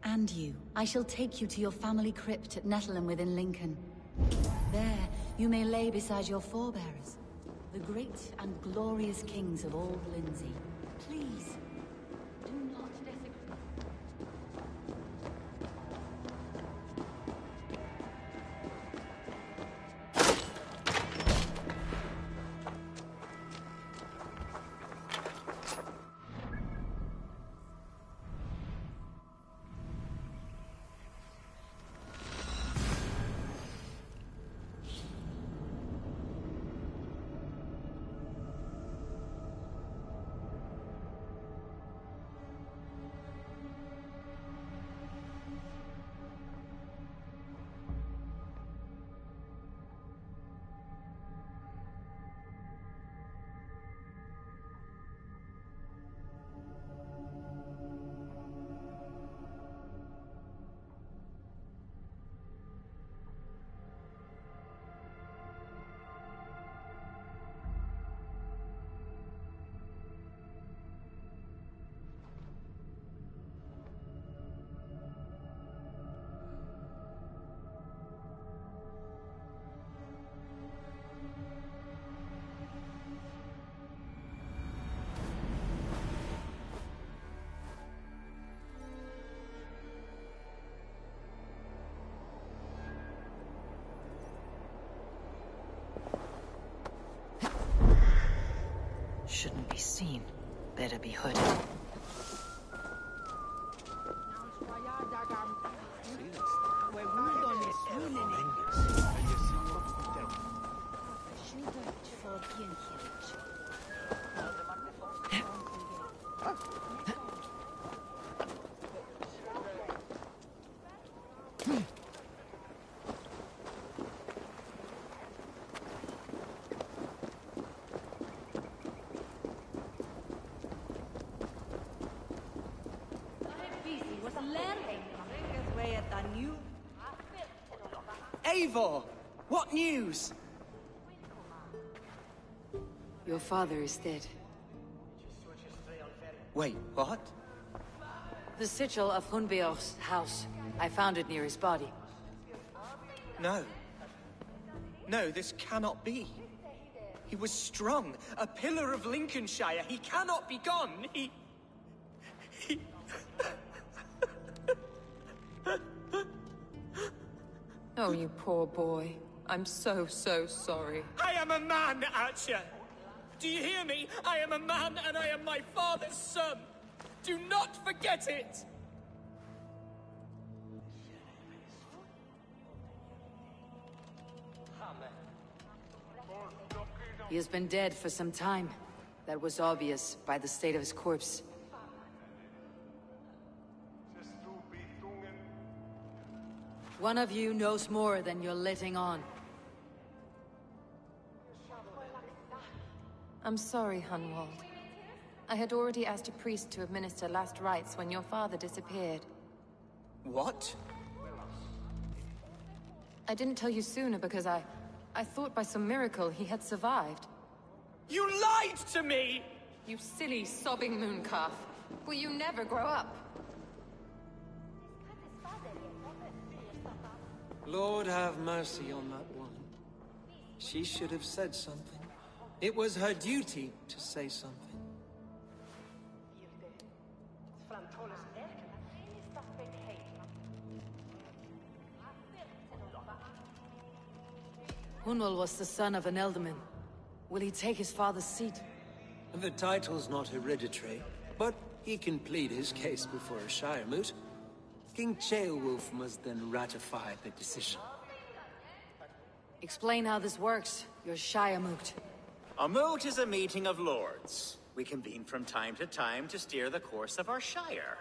[SPEAKER 5] And you. I shall take you to your family crypt at Nettleton within Lincoln. There, you may lay beside your forebearers, the great and glorious kings of old Lindsey. Please, do not desecrate.
[SPEAKER 1] Shouldn't be seen. Better be hooded.
[SPEAKER 10] Eivor! What news?
[SPEAKER 1] Your father is dead.
[SPEAKER 10] Wait, what?
[SPEAKER 1] The sigil of Hunbeor's house. I found it near his body.
[SPEAKER 10] No. No, this cannot be. He was strong, a pillar of Lincolnshire. He cannot be gone. He...
[SPEAKER 16] Oh, you poor boy. I'm so sorry.
[SPEAKER 10] I am a man, Archer! Do you hear me? I am a man and I am my father's son! Do not forget it!
[SPEAKER 1] He has been dead for some time. That was obvious by the state of his corpse. One of you knows more than you're letting on.
[SPEAKER 16] I'm sorry, Hunwald. I had already asked a priest to administer last rites when your father disappeared.
[SPEAKER 10] What?
[SPEAKER 16] I didn't tell you sooner because I thought by some miracle he had survived.
[SPEAKER 10] You lied to me!
[SPEAKER 16] You silly, sobbing mooncalf. Will you never grow up?
[SPEAKER 11] Lord have mercy on that woman. She should have said something. It was her duty to say something.
[SPEAKER 1] Hunwald was the son of an ealdorman. Will he take his father's seat?
[SPEAKER 11] The title's not hereditary, but he can plead his case before a Shire moot. King Ceolwulf must then ratify the decision.
[SPEAKER 1] Explain how this works, your Shire moot.
[SPEAKER 13] A moot is a meeting of lords. We convene from time to steer the course of our Shire.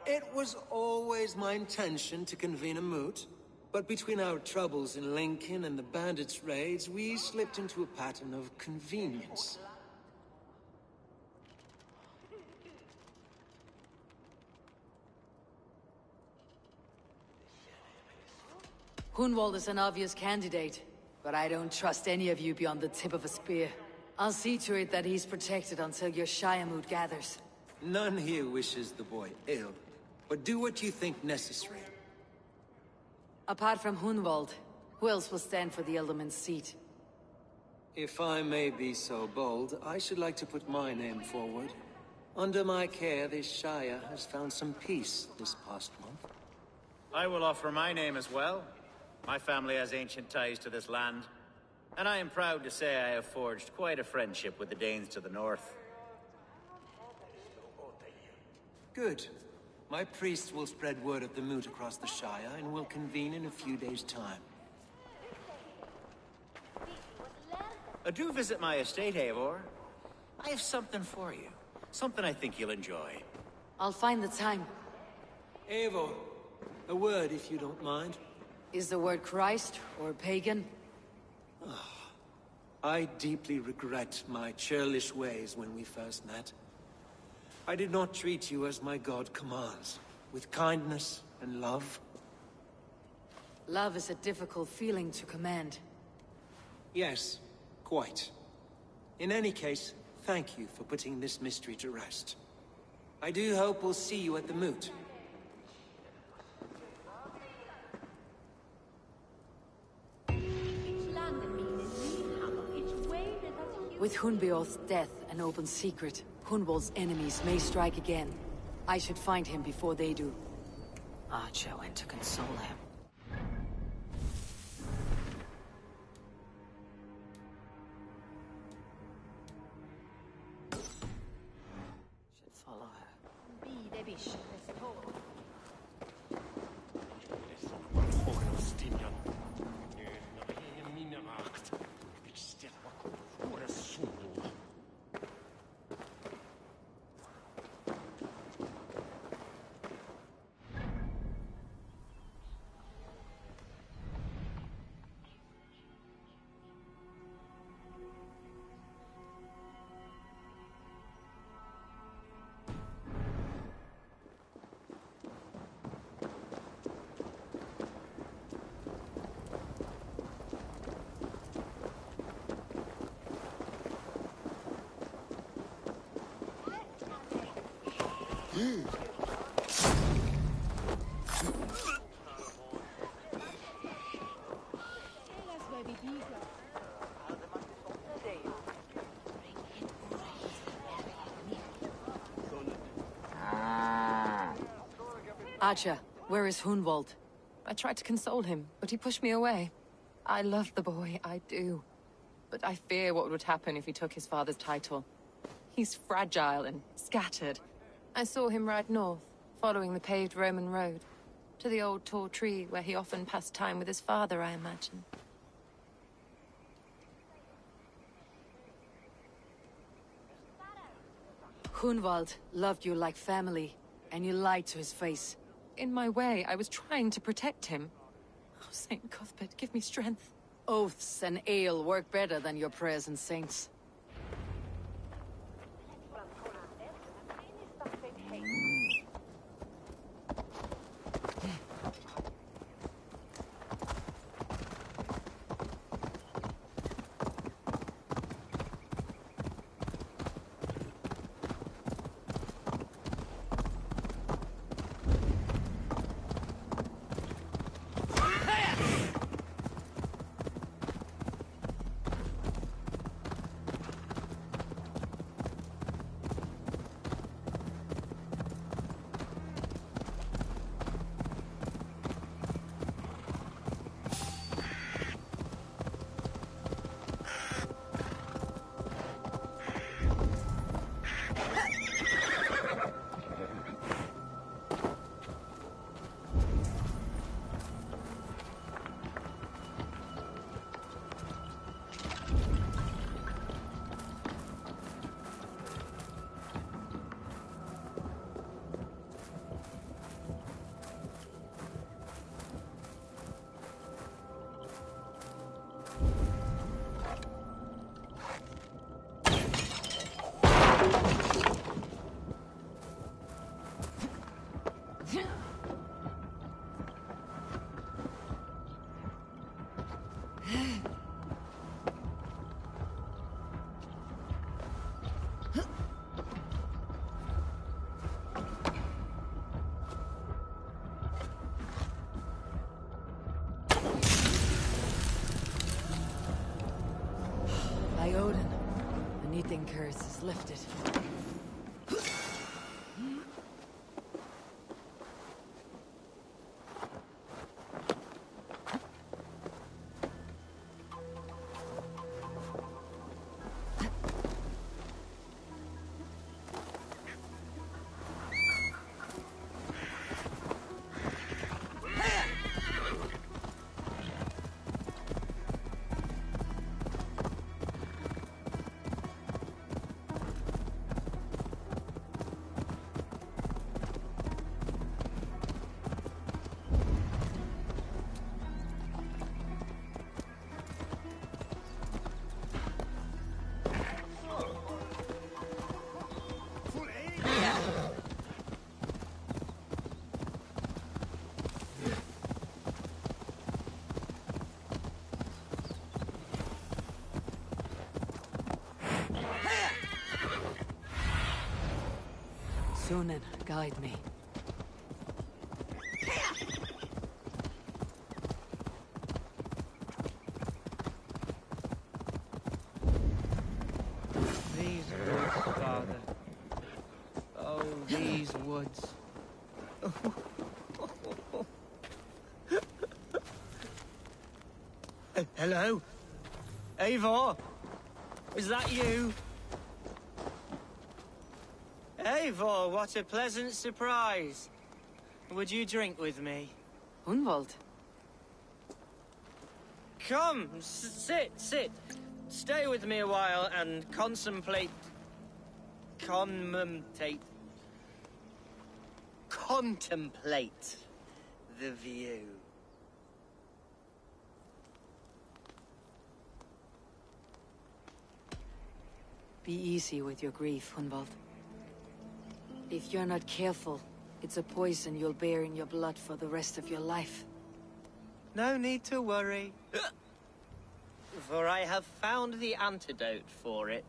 [SPEAKER 11] It was always my intention to convene a moot, but between our troubles in Lincoln and the bandits' raids, we slipped into a pattern of convenience.
[SPEAKER 1] Hunwald is an obvious candidate, but I don't trust any of you beyond the tip of a spear. I'll see to it that he's protected until your Shire moot gathers.
[SPEAKER 11] None here wishes the boy ill, but do what you think necessary.
[SPEAKER 1] Apart from Hunwald, who else will stand for the ealdorman's seat?
[SPEAKER 11] If I may be so bold, I should like to put my name forward. Under my care, this Shire has found some peace this past month.
[SPEAKER 13] I will offer my name as well. My family has ancient ties to this land, and I am proud to say I have forged quite a friendship with the Danes to the north.
[SPEAKER 11] Good. My priests will spread word of the moot across the Shire, and will convene in a few days' time.
[SPEAKER 13] Do visit my estate, Eivor. I have something for you. Something I think you'll enjoy.
[SPEAKER 1] I'll find the time.
[SPEAKER 11] Eivor, a word if you don't mind.
[SPEAKER 1] Is the word Christ or pagan?
[SPEAKER 11] I deeply regret my churlish ways when we first met. I did not treat you as my god commands, with kindness and love.
[SPEAKER 1] Love is a difficult feeling to command.
[SPEAKER 11] Yes, quite. In any case, thank you for putting this mystery to rest. I do hope we'll see you at the moot.
[SPEAKER 1] With Hunbeorth's death an open secret, Hunwald's enemies may strike again. I should find him before they do. Archer went to console him. Should follow her. Archer, where is Hunwald?
[SPEAKER 16] I tried to console him, but he pushed me away. I love the boy, I do. But I fear what would happen if he took his father's title. He's fragile and scattered. I saw him ride north, following the paved Roman road. To the old tall tree where he often passed time with his father, I imagine.
[SPEAKER 1] Hunwald loved you like family, and you lied to his face.
[SPEAKER 16] In my way, I was trying to protect him. Oh, Saint Cuthbert, give me strength.
[SPEAKER 1] Oaths and ale work better than your prayers and saints. By Odin, the Knitting curse is lifted. Sunan, guide me.
[SPEAKER 10] These woods, Father. Oh, these woods. Hello? Eivor? Is that you? Eivor, what a pleasant surprise. Would you drink with me?
[SPEAKER 1] Hunwald?
[SPEAKER 10] Come, sit. Stay with me a while and contemplate the view.
[SPEAKER 1] Be easy with your grief, Hunwald. If you're not careful, it's a poison you'll bear in your blood for the rest of your life.
[SPEAKER 10] No need to worry. For I have found the antidote for it.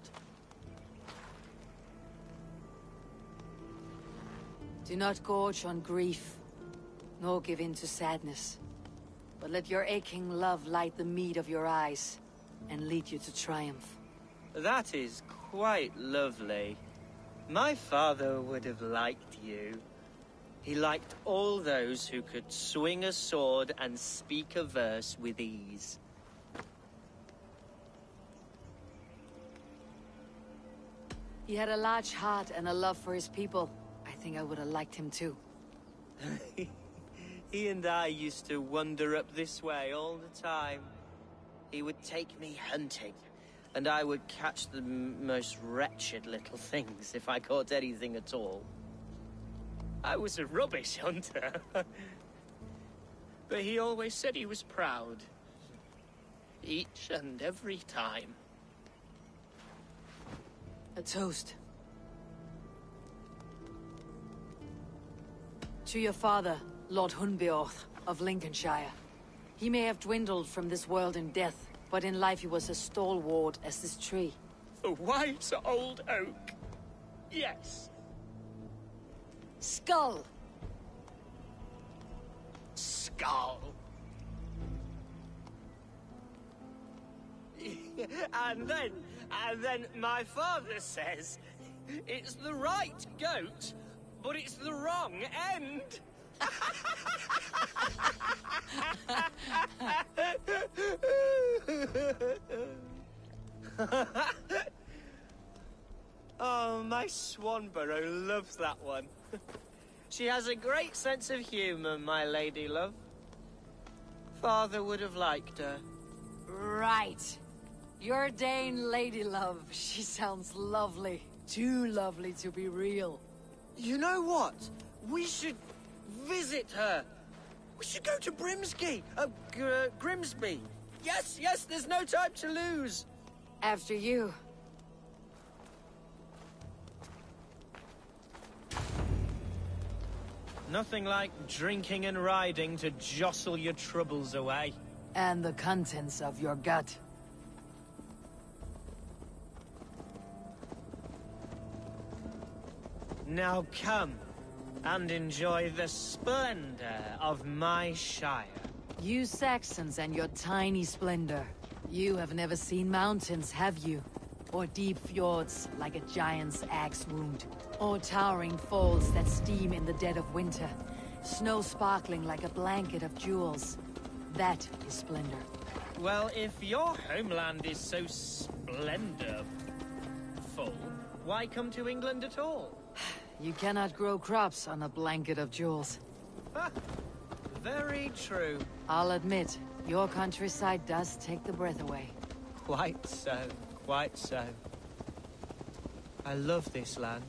[SPEAKER 1] Do not gorge on grief, nor give in to sadness. But let your aching love light the mead of your eyes, and lead you to triumph.
[SPEAKER 10] That is quite lovely. My father would have liked you. He liked all those who could swing a sword and speak a verse with ease.
[SPEAKER 1] He had a large heart and a love for his people. I think I would have liked him too.
[SPEAKER 10] He and I used to wander up this way all the time. He would take me hunting, and I would catch the most wretched little things if I caught anything at all. I was a rubbish hunter. But he always said he was proud. Each and every time.
[SPEAKER 1] A toast. To your father, Lord Hunbeorth of Lincolnshire. He may have dwindled from this world in death, but in life he was as stalwart as this tree.
[SPEAKER 10] The wise old oak. Yes.
[SPEAKER 1] Skull!
[SPEAKER 10] Skull. And then my father says, it's the right goat, but it's the wrong end. Oh, my Swanborough loves that one. She has a great sense of humor, my lady love. Father would have liked her.
[SPEAKER 1] Right. Your Dane lady love. She sounds lovely. Too lovely to be real.
[SPEAKER 10] You know what? We should visit her. We should go to Grimsby. Yes, there's no time to lose.
[SPEAKER 1] After you.
[SPEAKER 10] Nothing like drinking and riding to jostle your troubles away.
[SPEAKER 1] And the contents of your gut.
[SPEAKER 10] Now come, and enjoy the splendor of my Shire.
[SPEAKER 1] You Saxons and your tiny splendor. You have never seen mountains, have you? Or deep fjords like a giant's axe wound. Or towering falls that steam in the dead of winter. Snow sparkling like a blanket of jewels. That is splendor.
[SPEAKER 10] Well, if your homeland is so splendorful, why come to England at all?
[SPEAKER 1] You cannot grow crops on a blanket of jewels.
[SPEAKER 10] Very true.
[SPEAKER 1] I'll admit, your countryside does take the breath away.
[SPEAKER 10] Quite so, quite so. I love this land.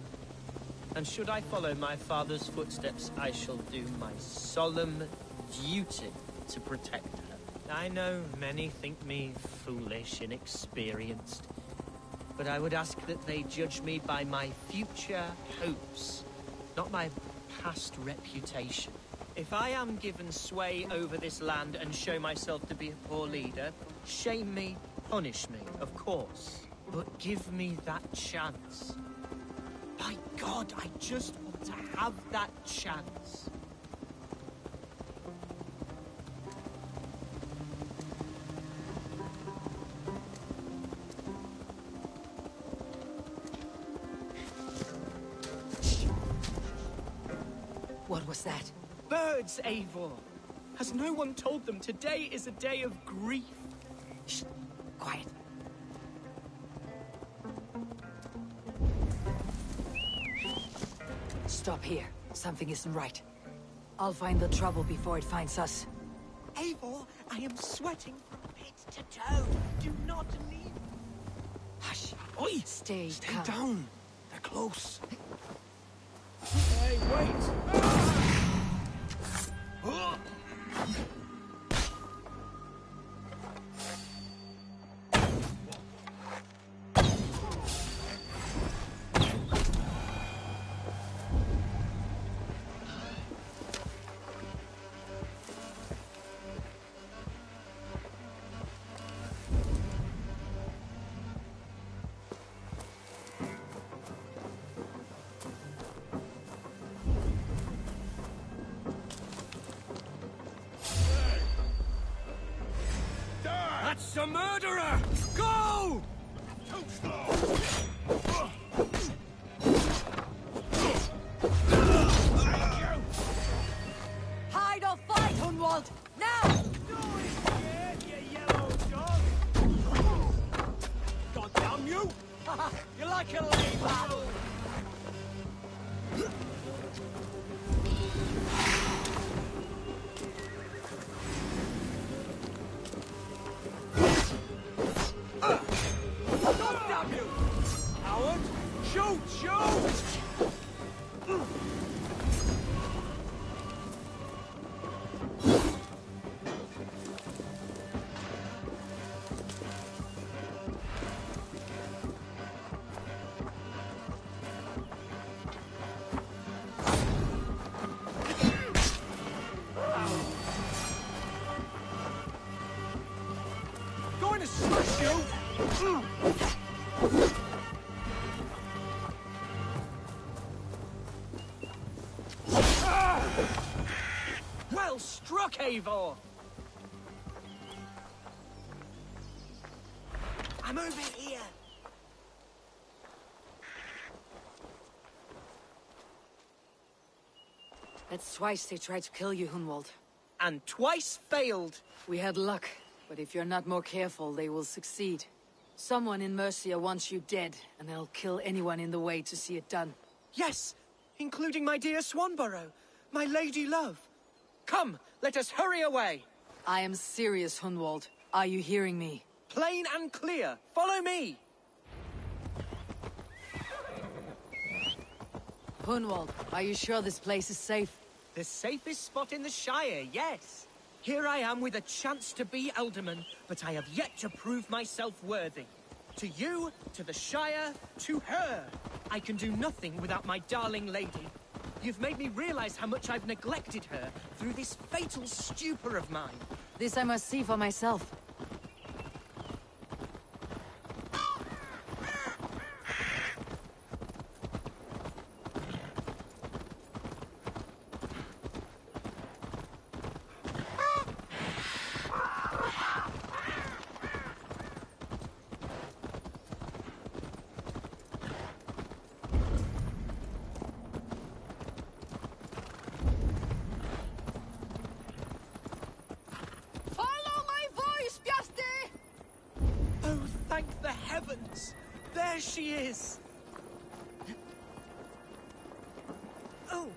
[SPEAKER 10] And should I follow my father's footsteps, I shall do my solemn duty to protect her. I know many think me foolish, inexperienced. But I would ask that they judge me by my future hopes, not my past reputation. If I am given sway over this land and show myself to be a poor leader, shame me, punish me, of course. But give me that chance. By God, I just want to have that chance.
[SPEAKER 1] What was that?
[SPEAKER 10] Birds, Eivor! Has no one told them today is a day of grief?
[SPEAKER 1] Shh! Quiet. Stop here. Something isn't right. I'll find the trouble before it finds us.
[SPEAKER 10] Eivor, I am sweating from head to toe. Do not leave.
[SPEAKER 1] Hush.
[SPEAKER 14] Oi!
[SPEAKER 1] Stay
[SPEAKER 14] calm. Down. They're close.
[SPEAKER 12] Hey, wait!
[SPEAKER 14] That's a murderer! Go! Too slow!
[SPEAKER 1] Hide or fight, Hunwald! Now!
[SPEAKER 12] Do it again, you yellow dog!
[SPEAKER 14] God damn you!
[SPEAKER 12] You're like a lame apple!
[SPEAKER 14] Shoot! Shoot! Going to smash you!
[SPEAKER 10] Well struck, Eivor! I'm over here!
[SPEAKER 1] That's twice they tried to kill you, Hunwald.
[SPEAKER 10] And twice failed!
[SPEAKER 1] We had luck, but if you're not more careful, they will succeed. Someone in Mercia wants you dead, and they'll kill anyone in the way to see it done.
[SPEAKER 10] Yes, including my dear Swanborough, my lady love. Come, let us hurry away.
[SPEAKER 1] I am serious, Hunwald. Are you hearing me?
[SPEAKER 10] Plain and clear. Follow me.
[SPEAKER 1] Hunwald, are you sure this place is safe?
[SPEAKER 10] The safest spot in the Shire, yes. Here I am with a chance to be Alderman, but I have yet to prove myself worthy. To you, to the Shire, to her. I can do nothing without my darling lady. You've made me realize how much I've neglected her through this fatal stupor of mine.
[SPEAKER 1] This I must see for myself.
[SPEAKER 10] Thank the heavens! There she is! Oh!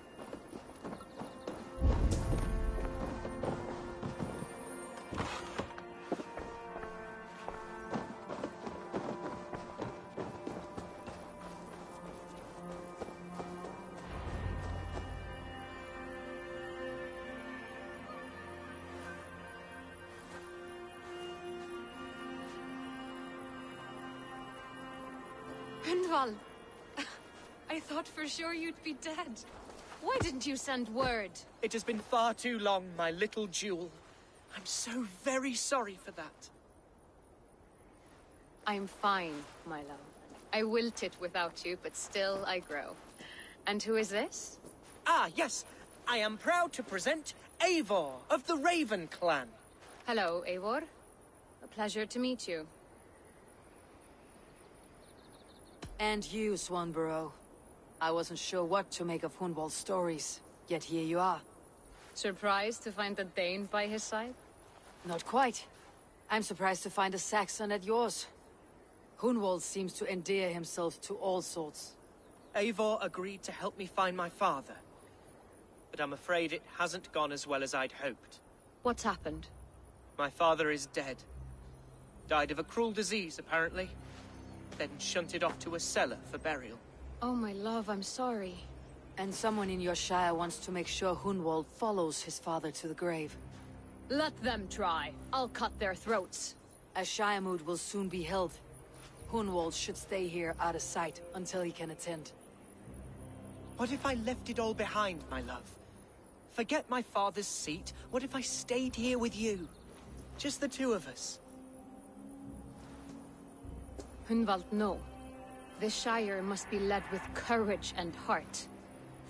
[SPEAKER 16] Gunvald! I thought for sure you'd be dead. Why didn't you send word?
[SPEAKER 10] It has been far too long, my little jewel. I'm so very sorry for that.
[SPEAKER 16] I'm fine, my love. I wilted without you, but still I grow. And who is this?
[SPEAKER 10] Ah, yes. I am proud to present Eivor of the Raven clan.
[SPEAKER 16] Hello, Eivor. A pleasure to meet you.
[SPEAKER 1] And you, Swanborough. I wasn't sure what to make of Hunwald's stories, yet here you are.
[SPEAKER 16] Surprised to find a Dane by his side?
[SPEAKER 1] Not quite. I'm surprised to find a Saxon at yours. Hunwald seems to endear himself to all sorts.
[SPEAKER 10] Eivor agreed to help me find my father. But I'm afraid it hasn't gone as well as I'd hoped.
[SPEAKER 16] What's happened?
[SPEAKER 10] My father is dead. Died of a cruel disease, apparently. Then shunted off to a cellar for burial.
[SPEAKER 16] Oh, my love, I'm sorry.
[SPEAKER 1] And someone in your shire wants to make sure Hunwald follows his father to the grave.
[SPEAKER 16] Let them try. I'll cut their throats.
[SPEAKER 1] A shire moot will soon be held. Hunwald should stay here out of sight until he can attend.
[SPEAKER 10] What if I left it all behind, my love? Forget my father's seat. What if I stayed here with you? Just the two of us.
[SPEAKER 16] Hunwald, no. This Shire must be led with courage and heart.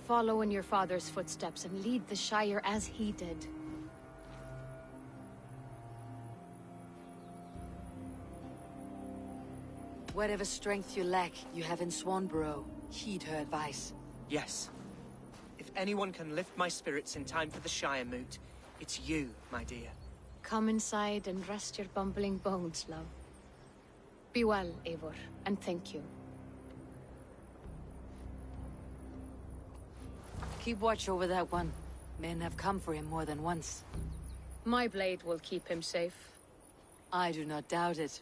[SPEAKER 16] Follow in your father's footsteps and lead the Shire as he did.
[SPEAKER 1] Whatever strength you lack, you have in Swanborough. Heed her advice.
[SPEAKER 10] Yes. If anyone can lift my spirits in time for the Shire moot, it's you, my dear.
[SPEAKER 16] Come inside and rest your bumbling bones, love. Be well, Eivor, and thank you.
[SPEAKER 1] Keep watch over that one. Men have come for him more than once.
[SPEAKER 16] My blade will keep him safe.
[SPEAKER 1] I do not doubt it.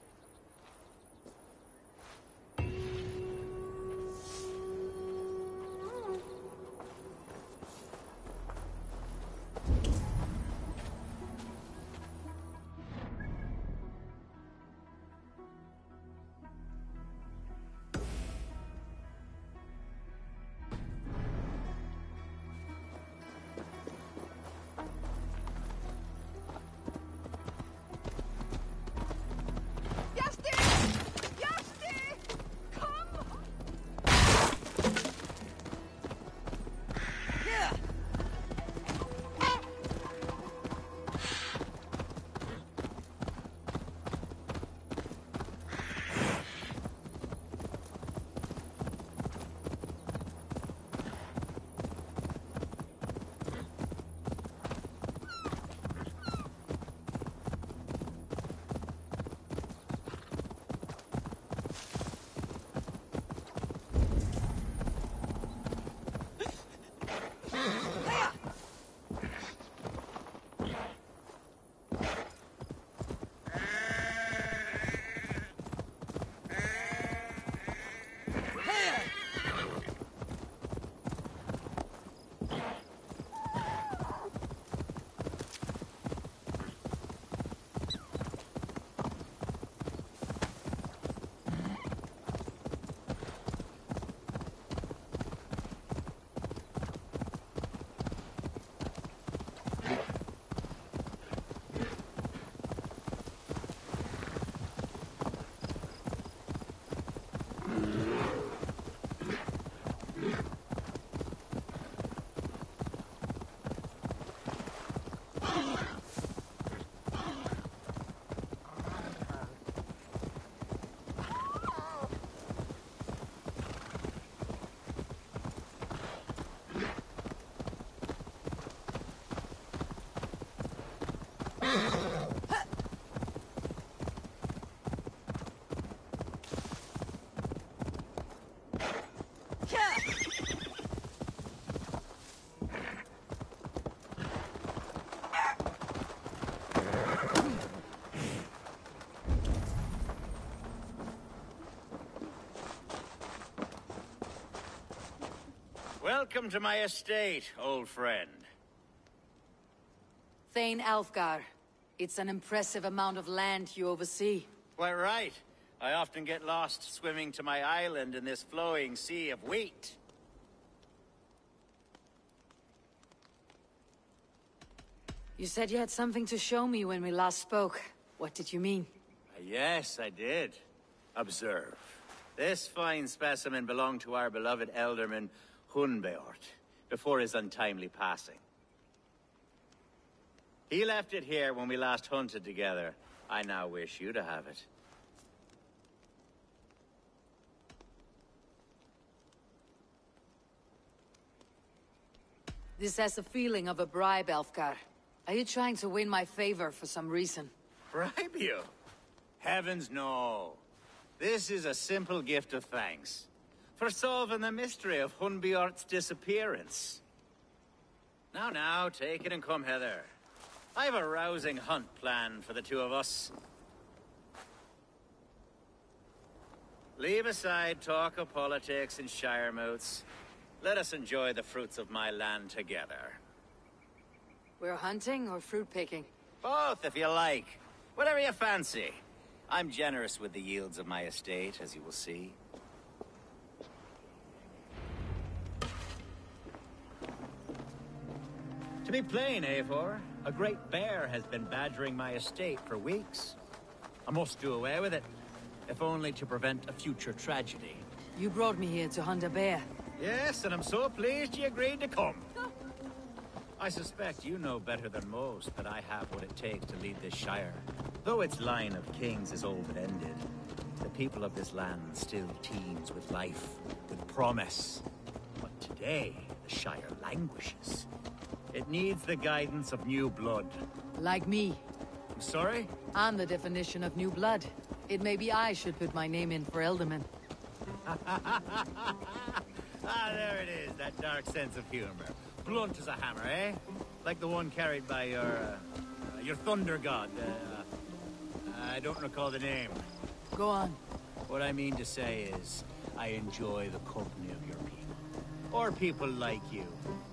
[SPEAKER 13] Welcome to my estate, old friend.
[SPEAKER 1] Thane Alfgar. It's an impressive amount of land you oversee.
[SPEAKER 13] Quite right. I often get lost swimming to my island in this flowing sea of wheat.
[SPEAKER 1] You said you had something to show me when we last spoke. What did you mean?
[SPEAKER 13] Yes, I did. Observe. This fine specimen belonged to our beloved elderman, Hunbeort, before his untimely passing. He left it here when we last hunted together. I now wish you to have it.
[SPEAKER 1] This has the feeling of a bribe, Alfgar. Are you trying to win my favor for some reason?
[SPEAKER 13] Bribe you? Heavens, no. This is a simple gift of thanks for solving the mystery of Hunbeort's disappearance. Now, take it and come hither. I have a rousing hunt planned for the two of us. Leave aside talk of politics and shire moats. Let us enjoy the fruits of my land together.
[SPEAKER 1] We're hunting or fruit picking?
[SPEAKER 13] Both, if you like. Whatever you fancy. I'm generous with the yields of my estate, as you will see. To be plain, Eivor, a great bear has been badgering my estate for weeks. I must do away with it, if only to prevent a future tragedy.
[SPEAKER 1] You brought me here to hunt a bear.
[SPEAKER 13] Yes, and I'm so pleased you agreed to come. I suspect you know better than most that I have what it takes to lead this shire. Though its line of kings is old and ended, the people of this land still teems with life, with promise. But today, the shire languishes. It needs the guidance of new blood.
[SPEAKER 1] Like me.
[SPEAKER 13] I'm sorry?
[SPEAKER 1] I'm the definition of new blood. It may be I should put my name in for Elderman.
[SPEAKER 13] There it is, that dark sense of humor. Blunt as a hammer, eh? Like the one carried by your thunder god. I don't recall the name.
[SPEAKER 1] Go on.
[SPEAKER 13] What I mean to say is, I enjoy the company of your people. Or people like you.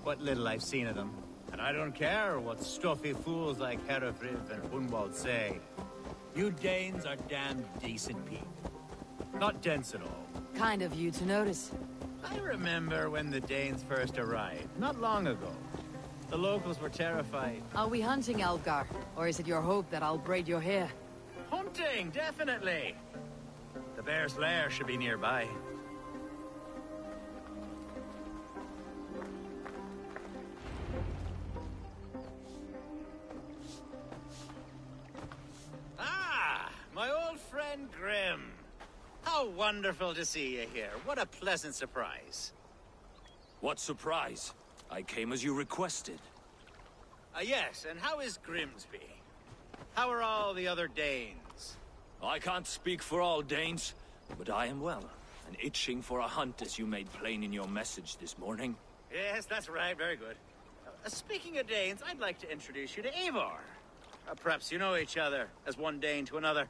[SPEAKER 13] What little I've seen of them. And I don't care what stuffy fools like Herefriv and Hunwald say. You Danes are damn decent people. Not dense at all.
[SPEAKER 1] Kind of you to notice.
[SPEAKER 13] I remember when the Danes first arrived, not long ago. The locals were terrified.
[SPEAKER 1] Are we hunting, Alfgar? Or is it your hope that I'll braid your hair?
[SPEAKER 13] Hunting, definitely! The bear's lair should be nearby. Ah! My old friend Grim. How wonderful to see you here. What a pleasant surprise.
[SPEAKER 18] What surprise? I came as you requested.
[SPEAKER 13] Yes, and how is Grimsby? How are all the other Danes?
[SPEAKER 18] I can't speak for all Danes, but I am well, and itching for a hunt as you made plain in your message this morning.
[SPEAKER 13] Yes, that's right. Very good. Speaking of Danes, I'd like to introduce you to Eivor. Perhaps you know each other, as one Dane to another.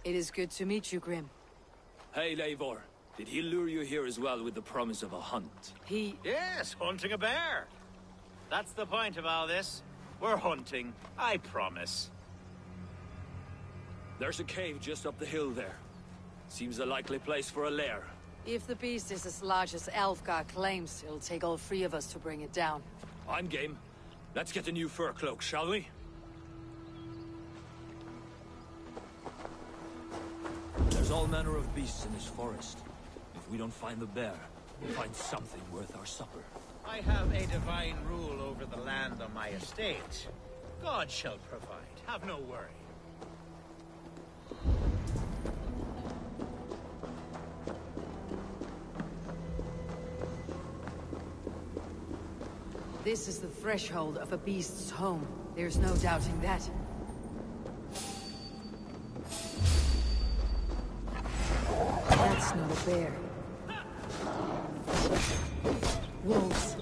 [SPEAKER 1] It is good to meet you, Grim.
[SPEAKER 18] Hey, Eivor. Did he lure you here as well with the promise of a hunt?
[SPEAKER 13] Yes, hunting a bear. That's the point of all this. We're hunting, I promise.
[SPEAKER 18] There's a cave just up the hill there. Seems a likely place for a lair.
[SPEAKER 1] If the beast is as large as Alfgar claims, it'll take all three of us to bring it down.
[SPEAKER 18] I'm game. Let's get a new fur cloak, shall we? There's all manner of beasts in this forest. If we don't find the bear, we'll find something worth our supper.
[SPEAKER 13] I have a divine rule over the land on my estate. God shall provide. Have no worry.
[SPEAKER 1] This is the threshold of a beast's home. There's no doubting that. That's not a bear. Wolves.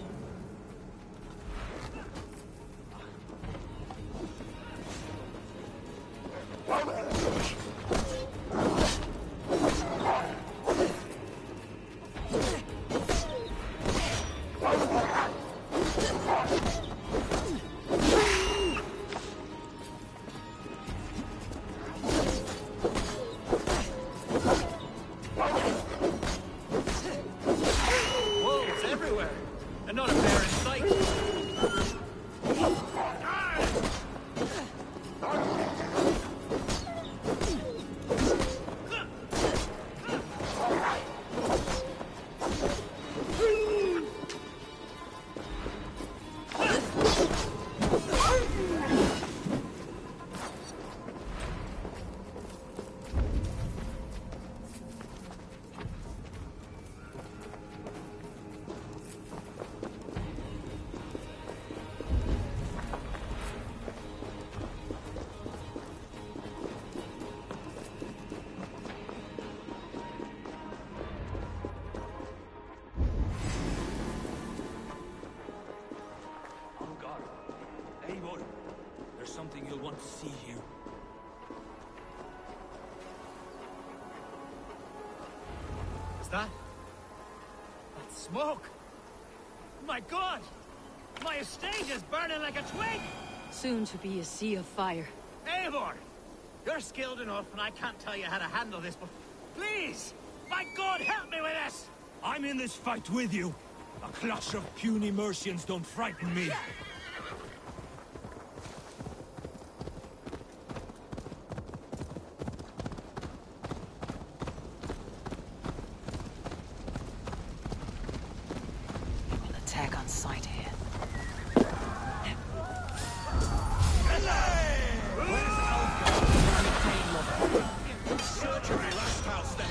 [SPEAKER 18] want to see you.
[SPEAKER 13] Is that? That's smoke! My god! My estate is burning like a twig!
[SPEAKER 1] Soon to be a sea of fire.
[SPEAKER 13] Eivor! You're skilled enough, and I can't tell you how to handle this, but please! My god, help me with this!
[SPEAKER 18] I'm in this fight with you. A clutch of puny Mercians don't frighten me.
[SPEAKER 6] Attack on sight here.
[SPEAKER 14] Surgery last house then.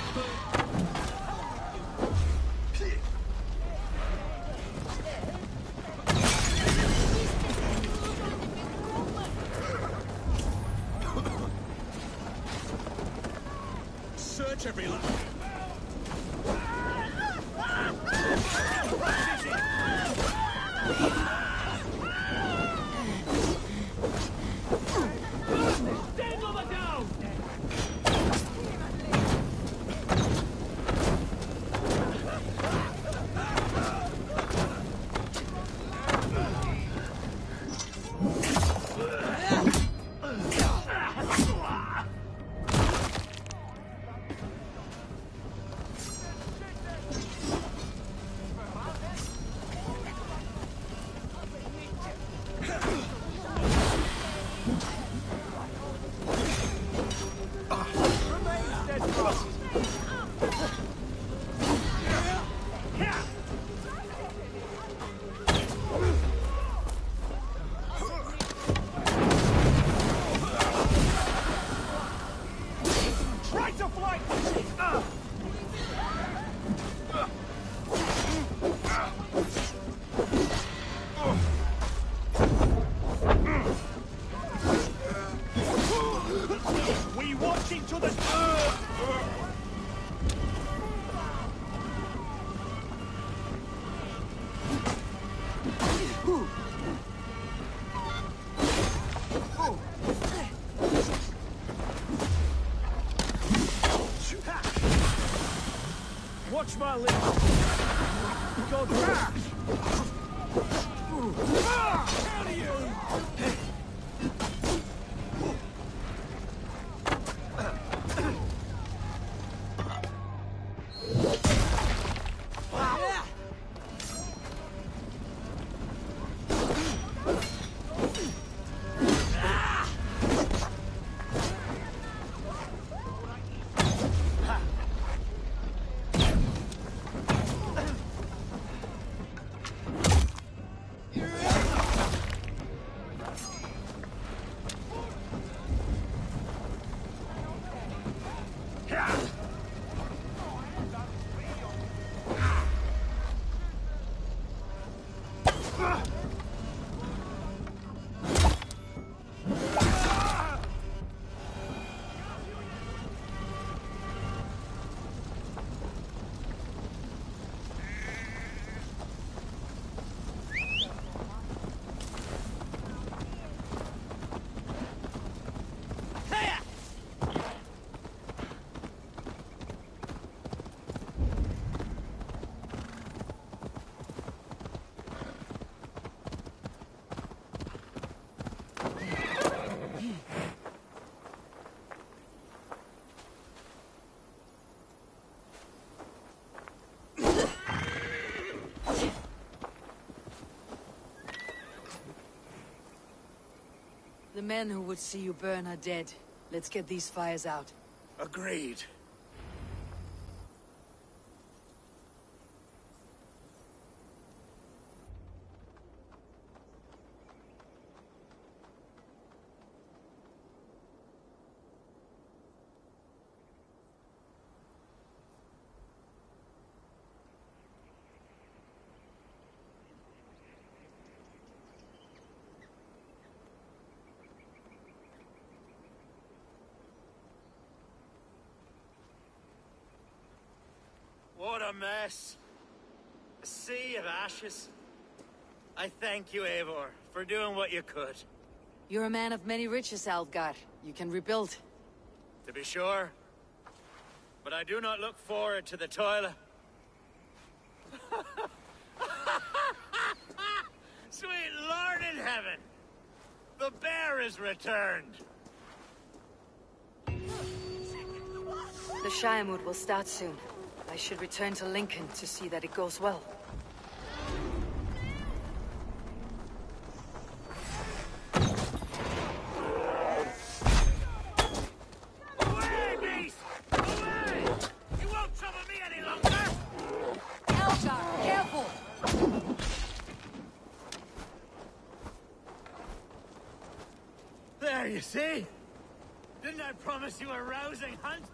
[SPEAKER 14] Search every last.
[SPEAKER 18] Watch my lips. Go back. Out of you.
[SPEAKER 1] The men who would see you burn are dead. Let's get these fires out.
[SPEAKER 14] Agreed.
[SPEAKER 13] What a mess. A sea of ashes. I thank you, Eivor, for doing what you could.
[SPEAKER 1] You're a man of many riches, Algar. You can rebuild.
[SPEAKER 13] To be sure. But I do not look forward to the toil. Sweet Lord in heaven! The bear is returned!
[SPEAKER 6] The Shire Mood will start soon. I should return to Lincoln to see that it goes well.
[SPEAKER 13] Away, beast! Away! You won't trouble me any longer!
[SPEAKER 1] Algar, careful!
[SPEAKER 13] There, you see? Didn't I promise you a rousing hunt?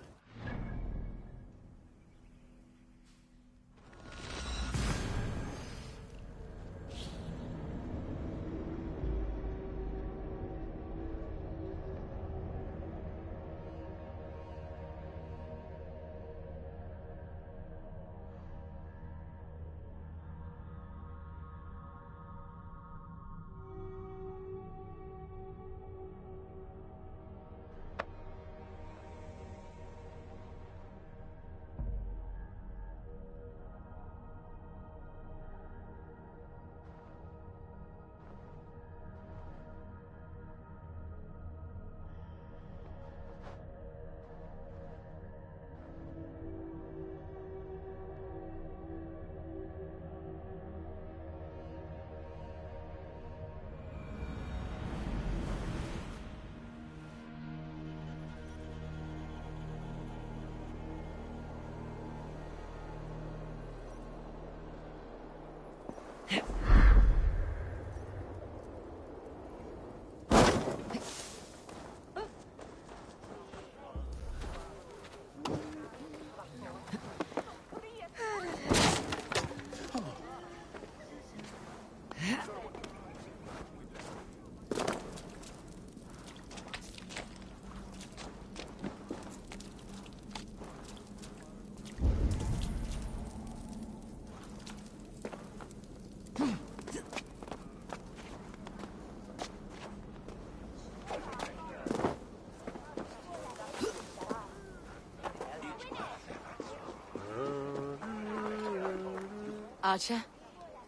[SPEAKER 1] Archer,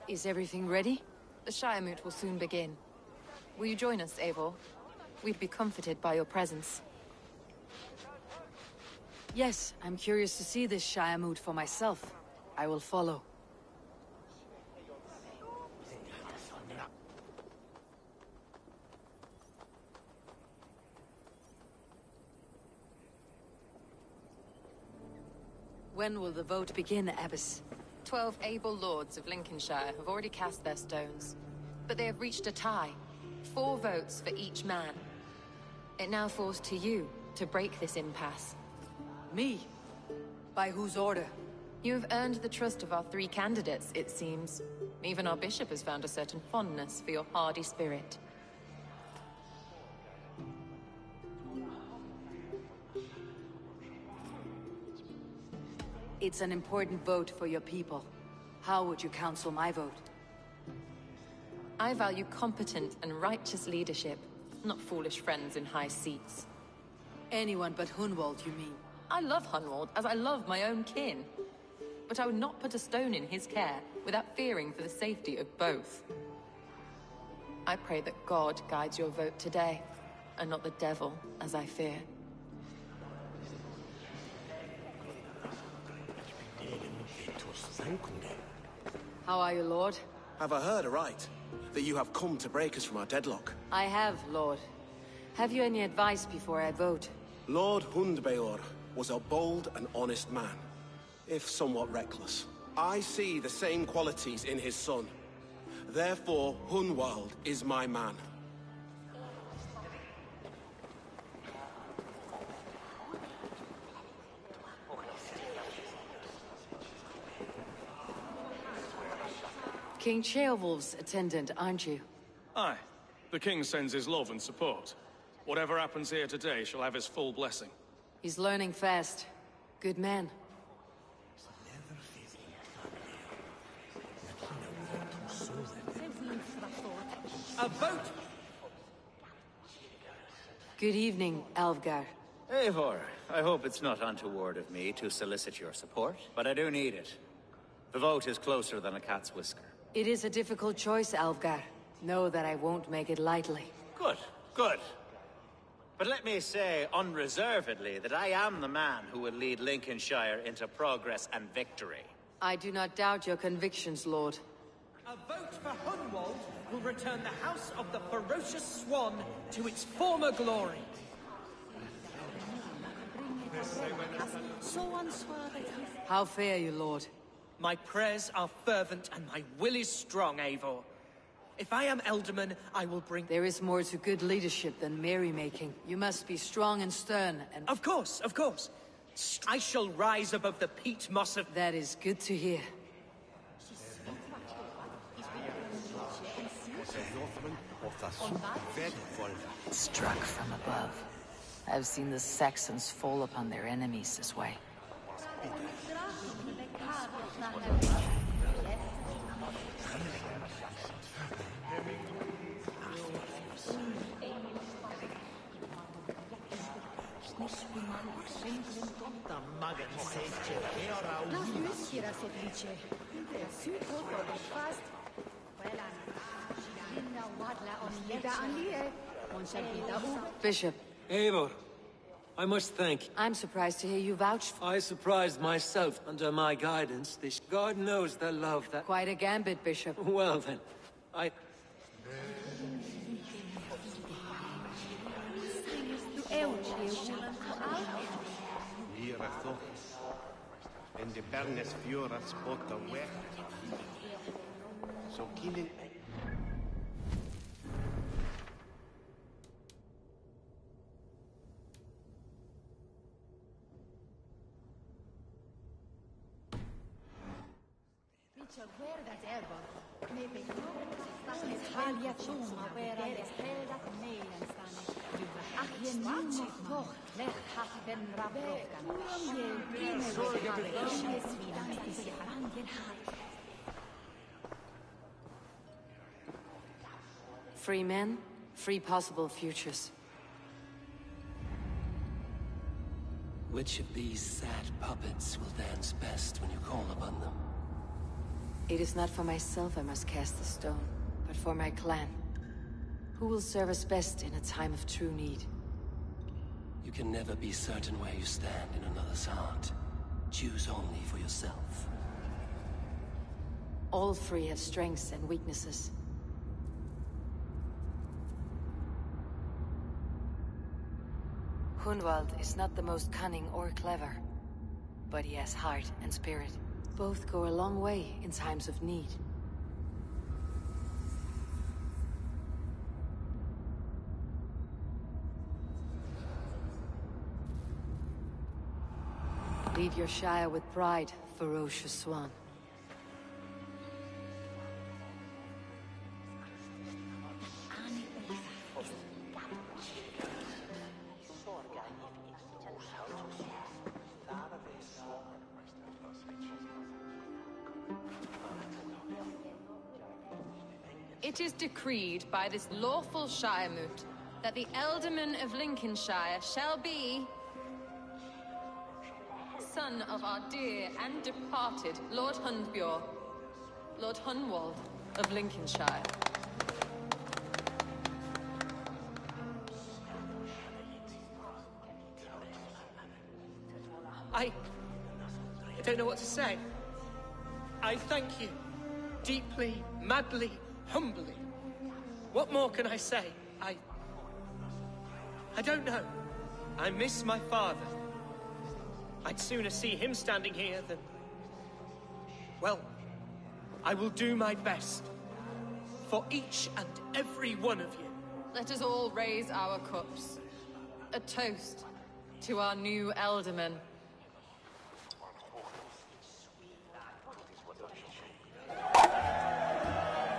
[SPEAKER 1] is everything ready?
[SPEAKER 16] The Shire Moot will soon begin. Will you join us, Eivor? We'd be comforted by your presence.
[SPEAKER 1] Yes, I'm curious to see this Shire Moot for myself. I will follow. When will the vote begin, Abbess?
[SPEAKER 16] 12 able lords of Lincolnshire have already cast their stones, but they have reached a tie. 4 votes for each man. It now falls to you to break this impasse.
[SPEAKER 1] Me? By whose order?
[SPEAKER 16] You have earned the trust of our 3 candidates, it seems. Even our bishop has found a certain fondness for your hardy spirit.
[SPEAKER 1] It's an important vote for your people. How would you counsel my vote?
[SPEAKER 16] I value competent and righteous leadership, not foolish friends in high seats.
[SPEAKER 1] Anyone but Hunwald, you mean?
[SPEAKER 16] I love Hunwald as I love my own kin. But I would not put a stone in his care without fearing for the safety of both. I pray that God guides your vote today, and not the devil, as I fear.
[SPEAKER 1] How are you, Lord?
[SPEAKER 19] Have I heard aright? That you have come to break us from our deadlock?
[SPEAKER 1] I have, Lord. Have you any advice before I vote?
[SPEAKER 19] Lord Hundbeor was a bold and honest man, if somewhat reckless. I see the same qualities in his son. Therefore, Hunwald is my man.
[SPEAKER 1] King Ceolwulf's attendant, aren't you?
[SPEAKER 20] Aye. The king sends his love and support. Whatever happens here today shall have his full blessing.
[SPEAKER 1] He's learning fast. Good man.
[SPEAKER 15] A vote
[SPEAKER 1] Good evening, Alvgar.
[SPEAKER 13] Eivor, I hope it's not untoward of me to solicit your support, but I do need it. The vote is closer than a cat's whisker.
[SPEAKER 1] It is a difficult choice, Alvgar. Know that I won't make it lightly.
[SPEAKER 13] Good, good. But let me say unreservedly that I am the man who will lead Lincolnshire into progress and victory.
[SPEAKER 1] I do not doubt your convictions, Lord.
[SPEAKER 10] A vote for Hunwald will return the House of the Ferocious Swan to its former glory.
[SPEAKER 1] How fare you, Lord?
[SPEAKER 10] My prayers are fervent and my will is strong, Eivor. If I am Elderman, I will bring...
[SPEAKER 1] There is more to good leadership than merrymaking. You must be strong and stern and...
[SPEAKER 10] Of course, of course. I shall rise above the peat moss of...
[SPEAKER 1] That is good to hear. Struck from above. I've seen the Saxons fall upon their enemies this way. Bishop.
[SPEAKER 11] Eivor, I must thank you.
[SPEAKER 1] I'm surprised to hear you vouch for...
[SPEAKER 11] I surprised myself under my guidance. This God knows the love that...
[SPEAKER 1] Quite a gambit, Bishop.
[SPEAKER 11] Well then, I...
[SPEAKER 12] And the Bernes Fura spot the wet. So killing...
[SPEAKER 1] Free men, free possible futures.
[SPEAKER 11] Which of these sad puppets will dance best when you call upon them?
[SPEAKER 1] It is not for myself I must cast the stone, but for my clan. Who will serve us best in a time of true need?
[SPEAKER 11] You can never be certain where you stand in another's heart. Choose only for yourself.
[SPEAKER 1] All three have strengths and weaknesses. Hunwald is not the most cunning or clever, but he has heart and spirit. Both go a long way in times of need. Lead your Shire with pride, ferocious Swan.
[SPEAKER 16] It is decreed by this lawful Shiremoot that the Ealdorman of Lincolnshire shall be... son of our dear and departed Lord Hundbjorn, Lord Hunwald of Lincolnshire.
[SPEAKER 10] I don't know what to say. I thank you. Deeply, madly, humbly. What more can I say? I don't know. I miss my father. I'd sooner see him standing here than... Well, I will do my best. For each and every one of you.
[SPEAKER 16] Let us all raise our cups. A toast to our new Ealdorman.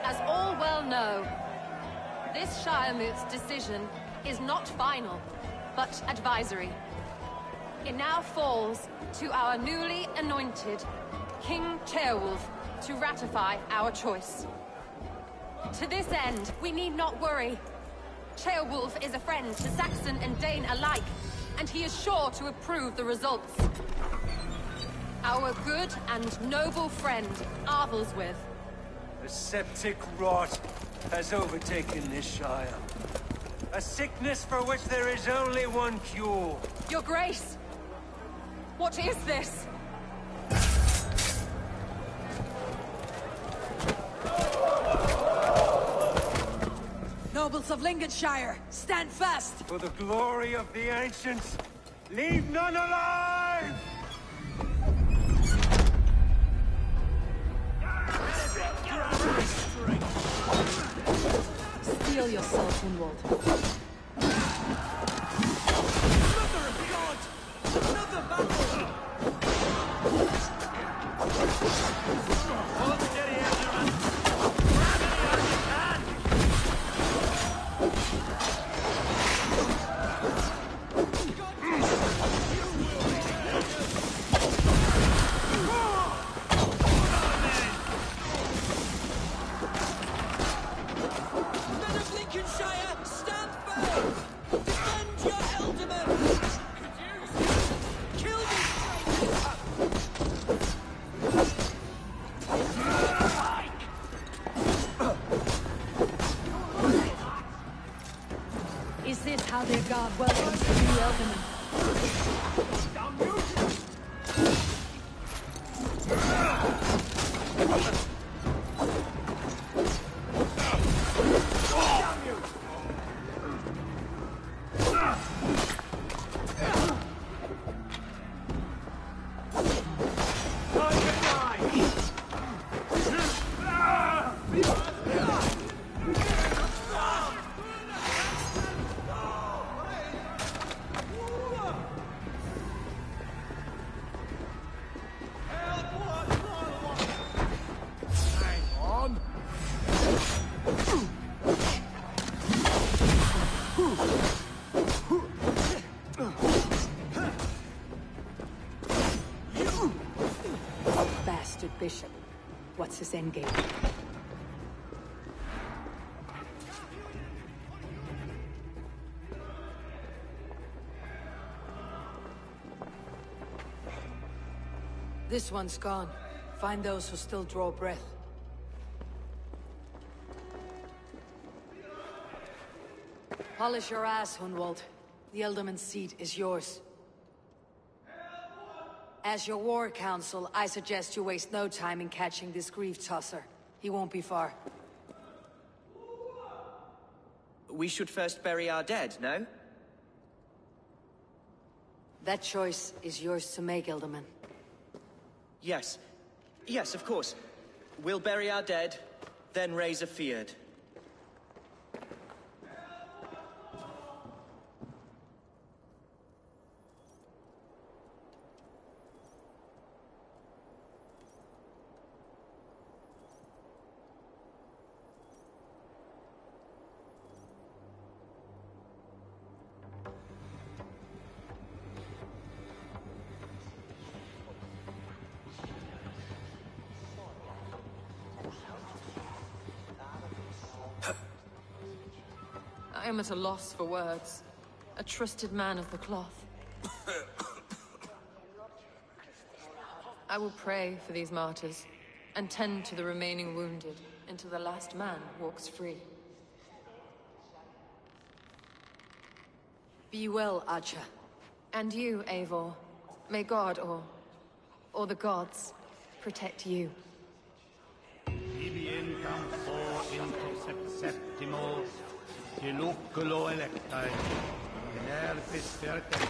[SPEAKER 16] As all well know, this Shiremoot's decision is not final, but advisory. It now falls to our newly anointed King Ceolwulf to ratify our choice. To this end, we need not worry. Ceolwulf is a friend to Saxon and Dane alike, and he is sure to approve the results. Our good and noble friend, Arthelswith.
[SPEAKER 11] A septic rot has overtaken this Shire. A sickness for which there is only one cure.
[SPEAKER 16] Your Grace! What is this?
[SPEAKER 1] Nobles of Lincolnshire, stand fast!
[SPEAKER 11] For the glory of the ancients, leave none alive!
[SPEAKER 1] Steel yourself, Hunwald.
[SPEAKER 10] Mother of God! Another battle!
[SPEAKER 13] Hold steady, Elderman. Grab it where you can.
[SPEAKER 10] Men of Lincolnshire, stand firm! Defend your ealdorman! Kill these traitors!
[SPEAKER 1] Is this how their god welcomes the new Elderman? Bastard bishop. What's his endgame? This one's gone. Find those who still draw breath. Polish your ass, Hunwald. The Ealdorman's seat is yours. As your war council, I suggest you waste no time in catching this grief-tosser. He won't be far.
[SPEAKER 10] We should first bury our dead, no?
[SPEAKER 1] That choice is yours to make, Ealdorman.
[SPEAKER 10] Yes. Yes, of course. We'll bury our dead, then raise a feard.
[SPEAKER 16] I am at a loss for words. A trusted man of the cloth. I will pray for these martyrs, and tend to the remaining wounded, until the last man walks free.
[SPEAKER 1] Be well, Archer.
[SPEAKER 16] And you, Eivor. May God, or the gods, protect you.
[SPEAKER 12] Ibi in campo intercept septimo, diluculo electai, nervis fertem.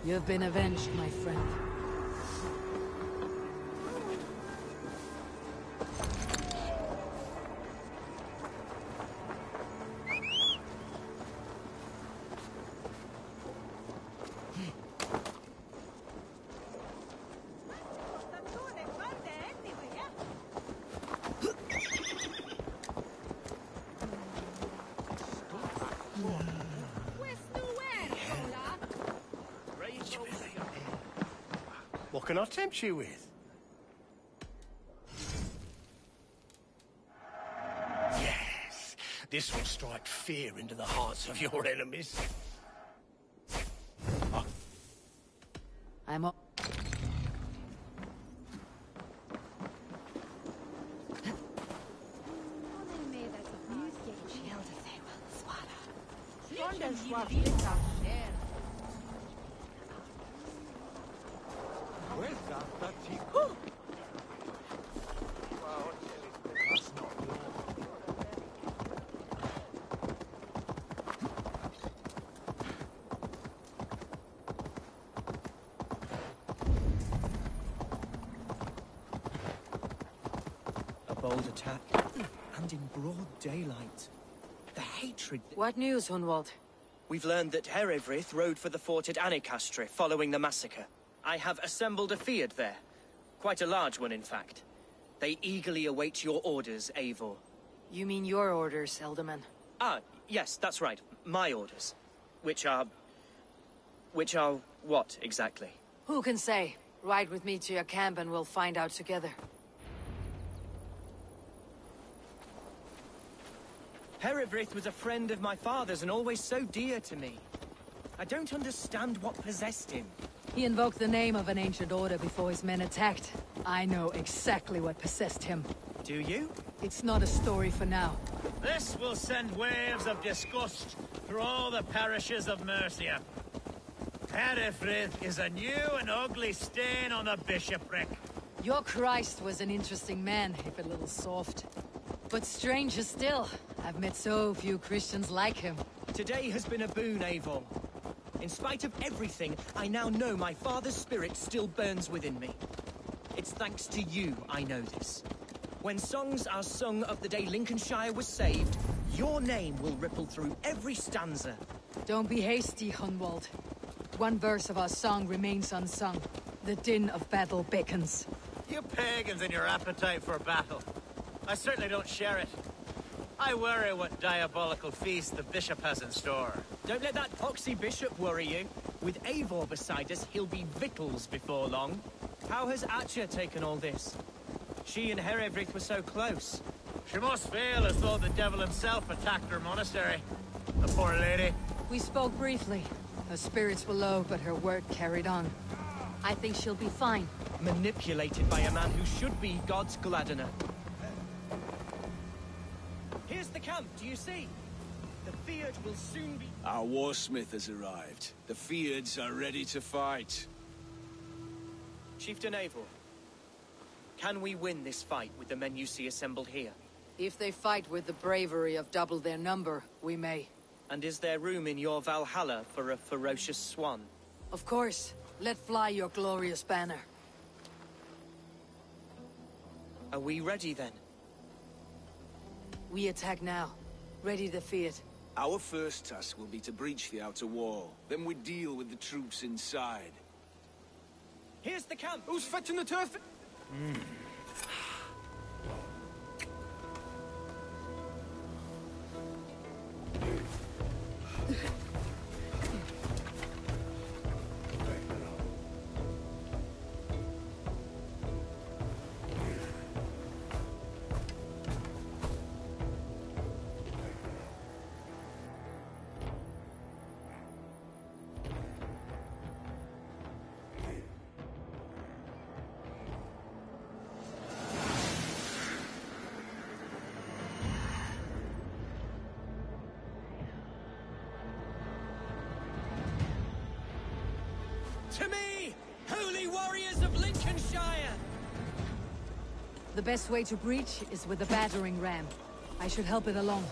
[SPEAKER 1] You've been avenged, my friend.
[SPEAKER 12] What can I tempt you with? Yes, this will strike fear into the hearts of your enemies.
[SPEAKER 1] I'm up.
[SPEAKER 10] Bold attack, and in broad daylight. The hatred...
[SPEAKER 6] What news, Hunwald?
[SPEAKER 10] We've learned that Herefrith rode for the fort at Annikastre following the massacre. I have assembled a field there. Quite a large one, in fact. They eagerly await your orders, Eivor.
[SPEAKER 6] You mean your orders, Elderman?
[SPEAKER 10] Ah, yes, that's right. My orders. Which are what, exactly?
[SPEAKER 6] Who can say? Ride with me to your camp and we'll find out together.
[SPEAKER 10] Herefrith was a friend of my father's and always so dear to me. I don't understand what possessed him.
[SPEAKER 1] He invoked the name of an ancient order before his men attacked. I know exactly what possessed him.
[SPEAKER 10] Do you?
[SPEAKER 1] It's not a story for now.
[SPEAKER 13] This will send waves of disgust through all the parishes of Mercia. Herefrith is a new and ugly stain on the bishopric.
[SPEAKER 1] Your Christ was an interesting man, if a little soft. But stranger still, I've met so few Christians like him.
[SPEAKER 10] Today has been a boon, Eivor. In spite of everything, I now know my father's spirit still burns within me. It's thanks to you I know this. When songs are sung of the day Lincolnshire was saved, your name will ripple through every stanza.
[SPEAKER 1] Don't be hasty, Hunwald. One verse of our song remains unsung. The din of battle beckons.
[SPEAKER 13] You pagans and your appetite for battle. I certainly don't share it. I worry what diabolical feast the bishop has in store.
[SPEAKER 10] Don't let that foxy bishop worry you. With Eivor beside us, he'll be victuals before long. How has Atcha taken all this? She and Herefrith were so close.
[SPEAKER 13] She must feel as though the devil himself attacked her monastery. The poor lady.
[SPEAKER 1] We spoke briefly. Her spirits were low, but her work carried on. I think she'll be fine.
[SPEAKER 10] Manipulated by a man who should be God's Gladdener. Here's the camp, do you see? The Field will soon be...
[SPEAKER 14] Our warsmith has arrived. The Fields are ready to fight.
[SPEAKER 10] Chieftain Eivor, can we win this fight with the men you see assembled here?
[SPEAKER 6] If they fight with the bravery of double their number, we may.
[SPEAKER 10] And is there room in your Valhalla for a ferocious swan?
[SPEAKER 6] Of course. Let fly your glorious banner.
[SPEAKER 10] Are we ready then?
[SPEAKER 6] We attack now. Ready to fight.
[SPEAKER 14] Our first task will be to breach the outer wall. Then we deal with the troops inside.
[SPEAKER 10] Here's the camp!
[SPEAKER 14] Who's fetching the turf?
[SPEAKER 10] To me, holy warriors of Lincolnshire!
[SPEAKER 6] Shire!
[SPEAKER 1] The best way to breach is with a battering ram. I should help it along.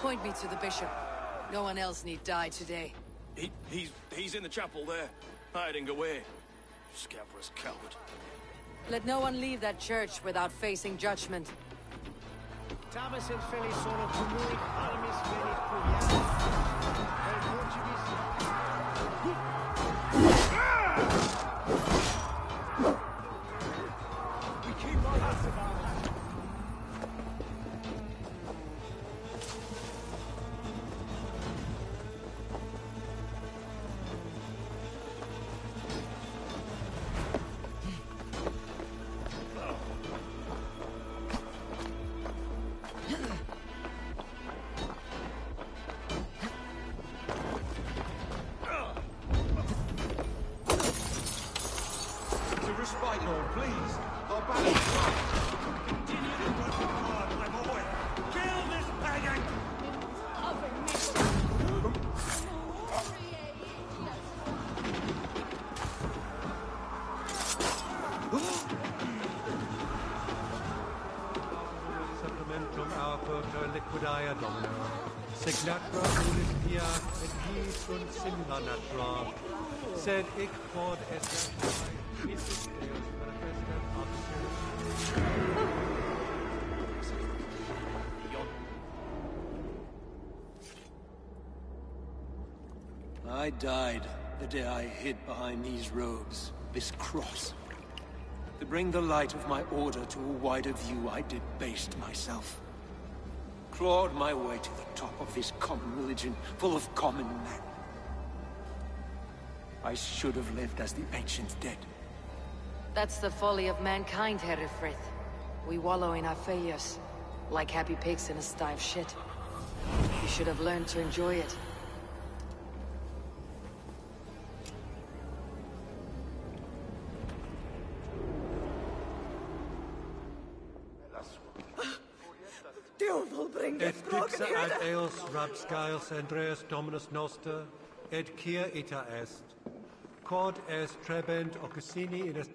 [SPEAKER 1] Point me to the bishop. No one else need die today.
[SPEAKER 14] He's in the chapel there, hiding away. Scabrous coward.
[SPEAKER 1] Let no one leave that church without facing judgment.
[SPEAKER 12] Tavis el feliz solo tumui, armis velit puviat. El Portuguese. We keep our heads about that.
[SPEAKER 17] Respite, Lord, please. Our battle is won.
[SPEAKER 12] Continue to work hard, my boy. Kill this pagan!
[SPEAKER 17] Supplementum auper liquidia domino. Signatra ulis pia et his sunt simula natra. Sed hic quod est
[SPEAKER 11] I died the day I hid behind these robes, this cross. To bring the light of my order to a wider view, I debased myself. Clawed my way to the top of this common religion, full of common men. I should have lived as the ancients did.
[SPEAKER 1] That's the folly of mankind, Herefrith. We wallow in our failures, like happy pigs in a sty of shit. You should have learned to enjoy it.
[SPEAKER 17] Et dixa ad eos rapscaios Andreas Dominus Noster, et quia ita est. Quod est trebent occusini in est...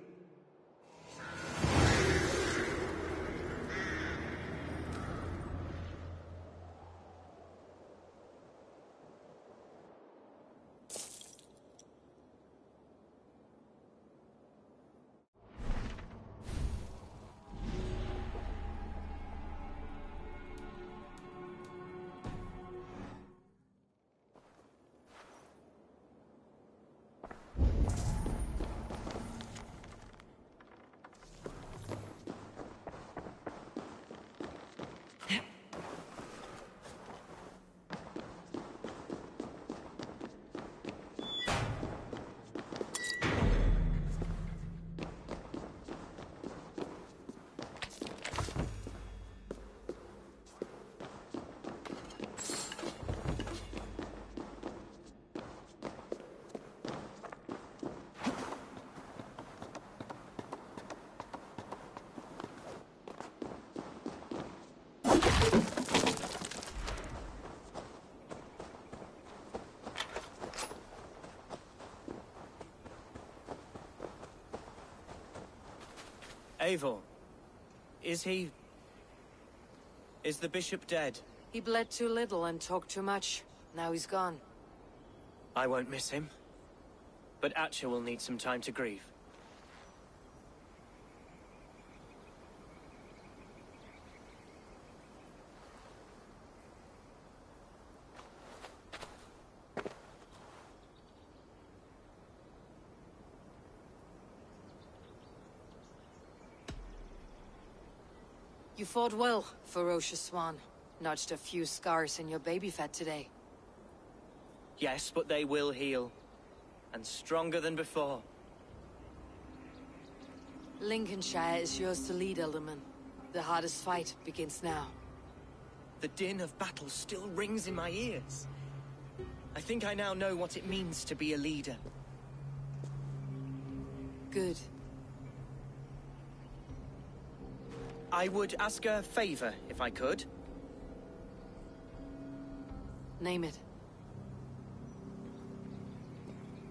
[SPEAKER 10] Eivor, is the bishop dead?
[SPEAKER 1] He bled too little and talked too much. Now he's gone.
[SPEAKER 10] I won't miss him. But Atcha will need some time to grieve.
[SPEAKER 1] You fought well, ferocious swan. Notched a few scars in your baby fat today.
[SPEAKER 10] Yes, but they will heal. And stronger than before.
[SPEAKER 1] Lincolnshire is yours to lead, Elderman. The hardest fight begins now.
[SPEAKER 10] The din of battle still rings in my ears. I think I now know what it means to be a leader.
[SPEAKER 1] Good.
[SPEAKER 10] I would ask a favor, if I could.
[SPEAKER 1] Name it.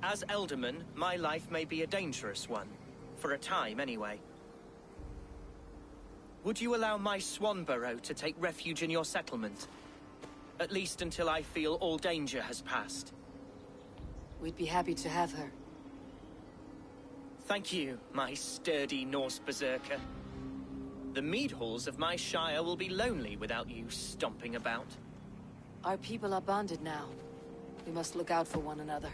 [SPEAKER 10] As Elderman, my life may be a dangerous one. For a time, anyway. Would you allow my Swanborough to take refuge in your settlement? At least until I feel all danger has passed.
[SPEAKER 6] We'd be happy to have her.
[SPEAKER 10] Thank you, my sturdy Norse berserker. The mead halls of my shire will be lonely without you stomping about.
[SPEAKER 6] Our people are bonded now. We must look out for one another.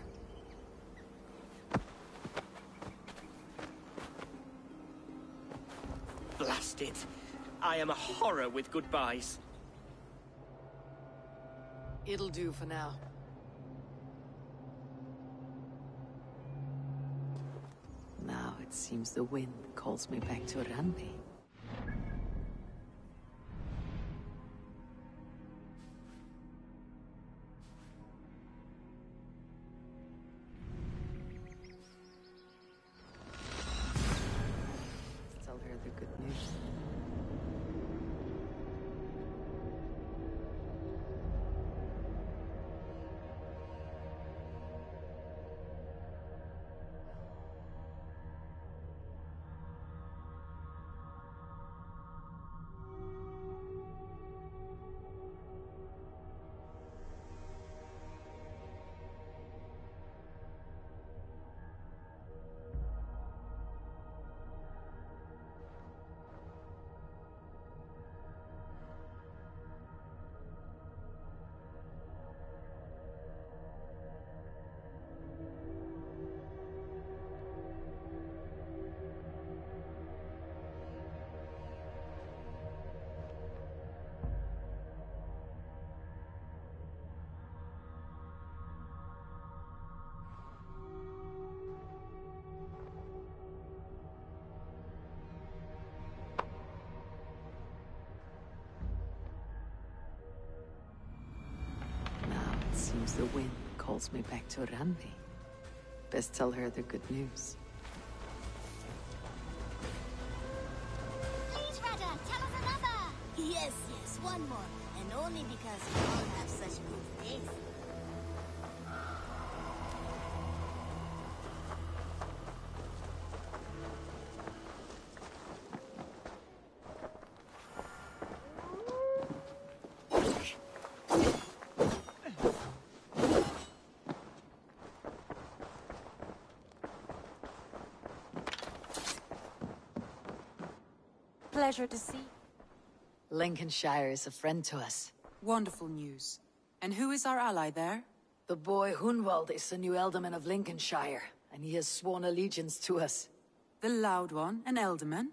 [SPEAKER 10] Blast it. I am a horror with goodbyes.
[SPEAKER 6] It'll do for now. Now it seems the wind calls me back to Randi. Tell her the good news. Seems the wind calls me back to Randi. Best tell her the good news.
[SPEAKER 21] Please, Rada, tell us another! Yes, one more. And only because we all have such good taste.
[SPEAKER 6] Pleasure to see. Lincolnshire is a friend to us.
[SPEAKER 7] Wonderful news. And who is our ally there?
[SPEAKER 1] The boy Hunwald is the new Alderman of Lincolnshire, and he has sworn allegiance to us.
[SPEAKER 7] The loud one, an Alderman?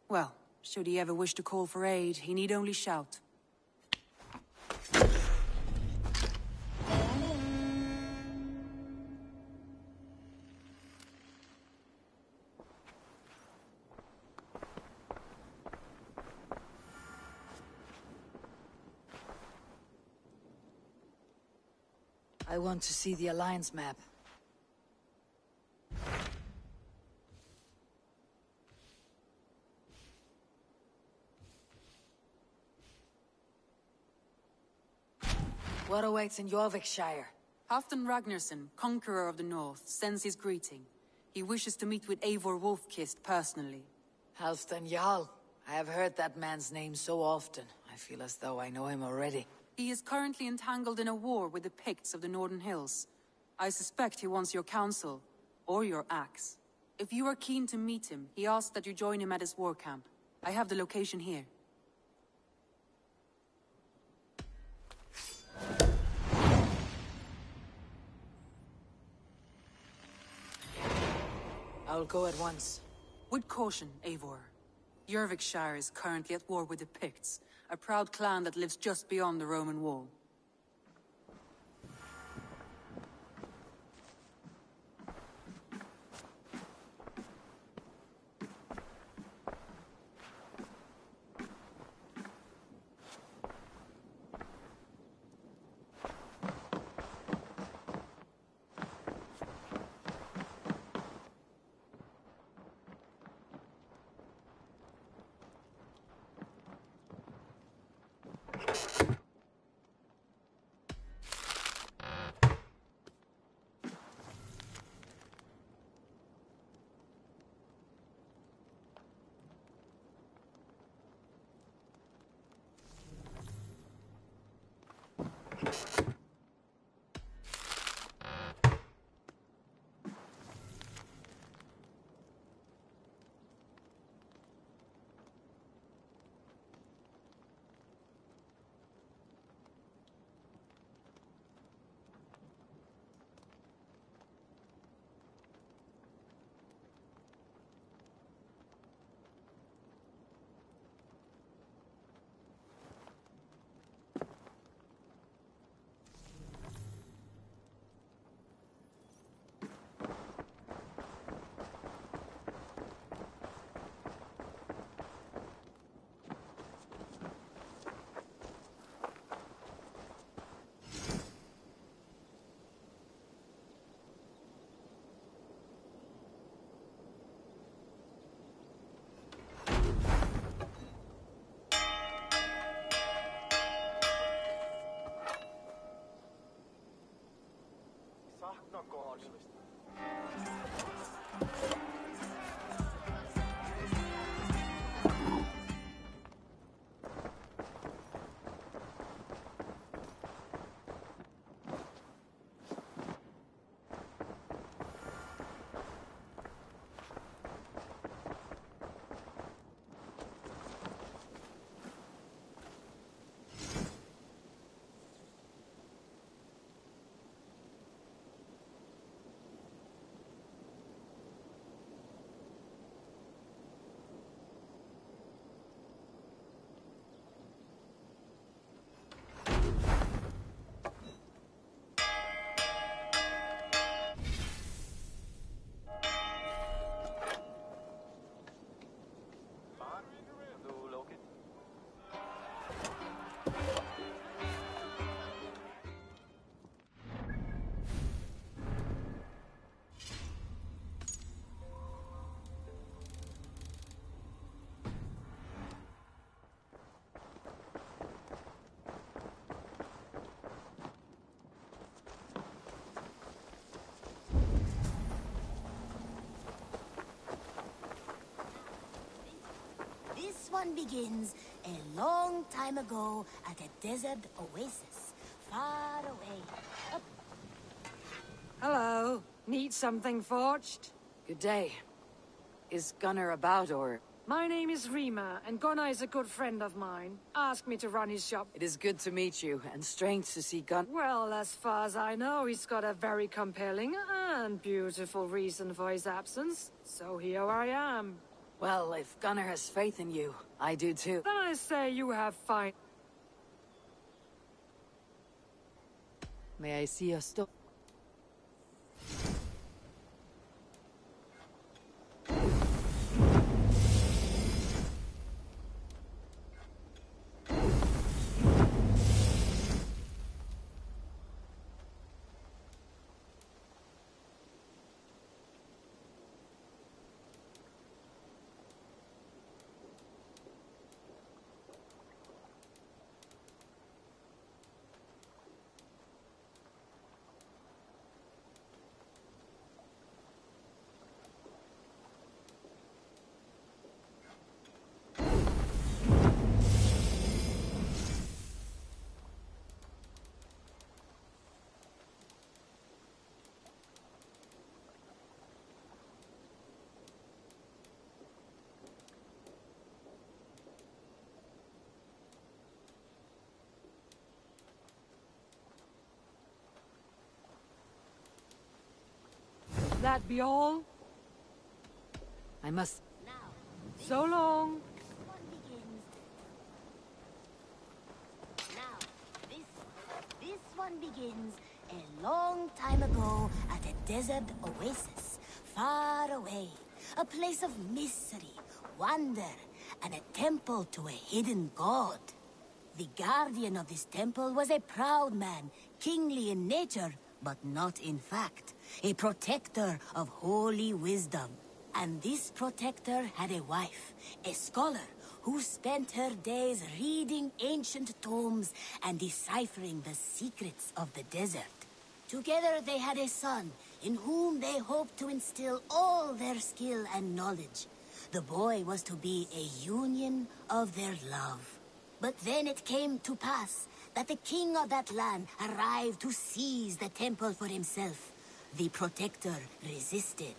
[SPEAKER 7] Well, should he ever wish to call for aid, he need only shout.
[SPEAKER 1] I want to see the Alliance map. What awaits in Jorvikshire?
[SPEAKER 7] Halfdan Ragnarsson, conqueror of the north, sends his greeting. He wishes to meet with Eivor Wolfkist personally.
[SPEAKER 1] Halfdan Jarl. I have heard that man's name so often. I feel as though I know him already.
[SPEAKER 7] He is currently entangled in a war with the Picts of the Northern Hills. I suspect he wants your counsel, or your axe. If you are keen to meet him, he asks that you join him at his war camp. I have the location here.
[SPEAKER 1] I'll go at once.
[SPEAKER 7] With caution, Eivor. Jorvikshire is currently at war with the Picts, a proud clan that lives just beyond the Roman wall.
[SPEAKER 21] This one begins a long time ago at a desert oasis, far away.
[SPEAKER 6] Hello. Need something forged?
[SPEAKER 1] Good day. Is Gunnar about, or...?
[SPEAKER 6] My name is Rima, and Gunnar is a good friend of mine. Asked me to run his shop.
[SPEAKER 1] It is good to meet you, and strange to see Gunnar...
[SPEAKER 6] Well, as far as I know, he's got a very compelling and beautiful reason for his absence. So here I am.
[SPEAKER 1] Well, if Gunnar has faith in you, I do too.
[SPEAKER 6] Then I say you have fine...
[SPEAKER 1] May I see your store?
[SPEAKER 6] That be all?
[SPEAKER 1] I must...
[SPEAKER 6] So long.
[SPEAKER 21] This one begins a long time ago at a desert oasis, far away. A place of mystery, wonder, and a temple to a hidden god. The guardian of this temple was a proud man, kingly in nature, but not in fact. A protector of holy wisdom. And this protector had a wife, a scholar, who spent her days reading ancient tomes and deciphering the secrets of the desert. Together they had a son, in whom they hoped to instill all their skill and knowledge. The boy was to be a union of their love. But then it came to pass that the king of that land arrived to seize the temple for himself. The protector resisted.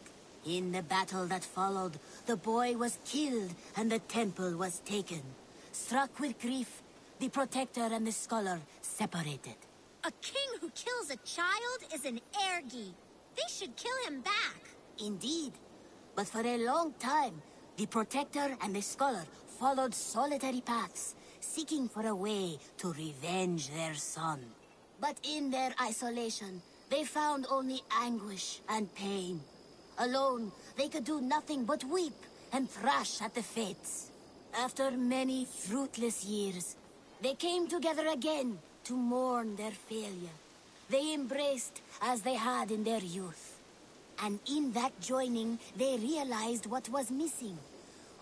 [SPEAKER 21] In the battle that followed, the boy was killed and the temple was taken. Struck with grief, the protector and the scholar separated. A king who kills a child is an ergi. They should kill him back. Indeed. But for a long time, the protector and the scholar followed solitary paths, seeking for a way to revenge their son. But in their isolation, they found only anguish and pain. Alone, they could do nothing but weep and thrash at the fates. After many fruitless years, they came together again to mourn their failure. They embraced as they had in their youth. And in that joining, they realized what was missing.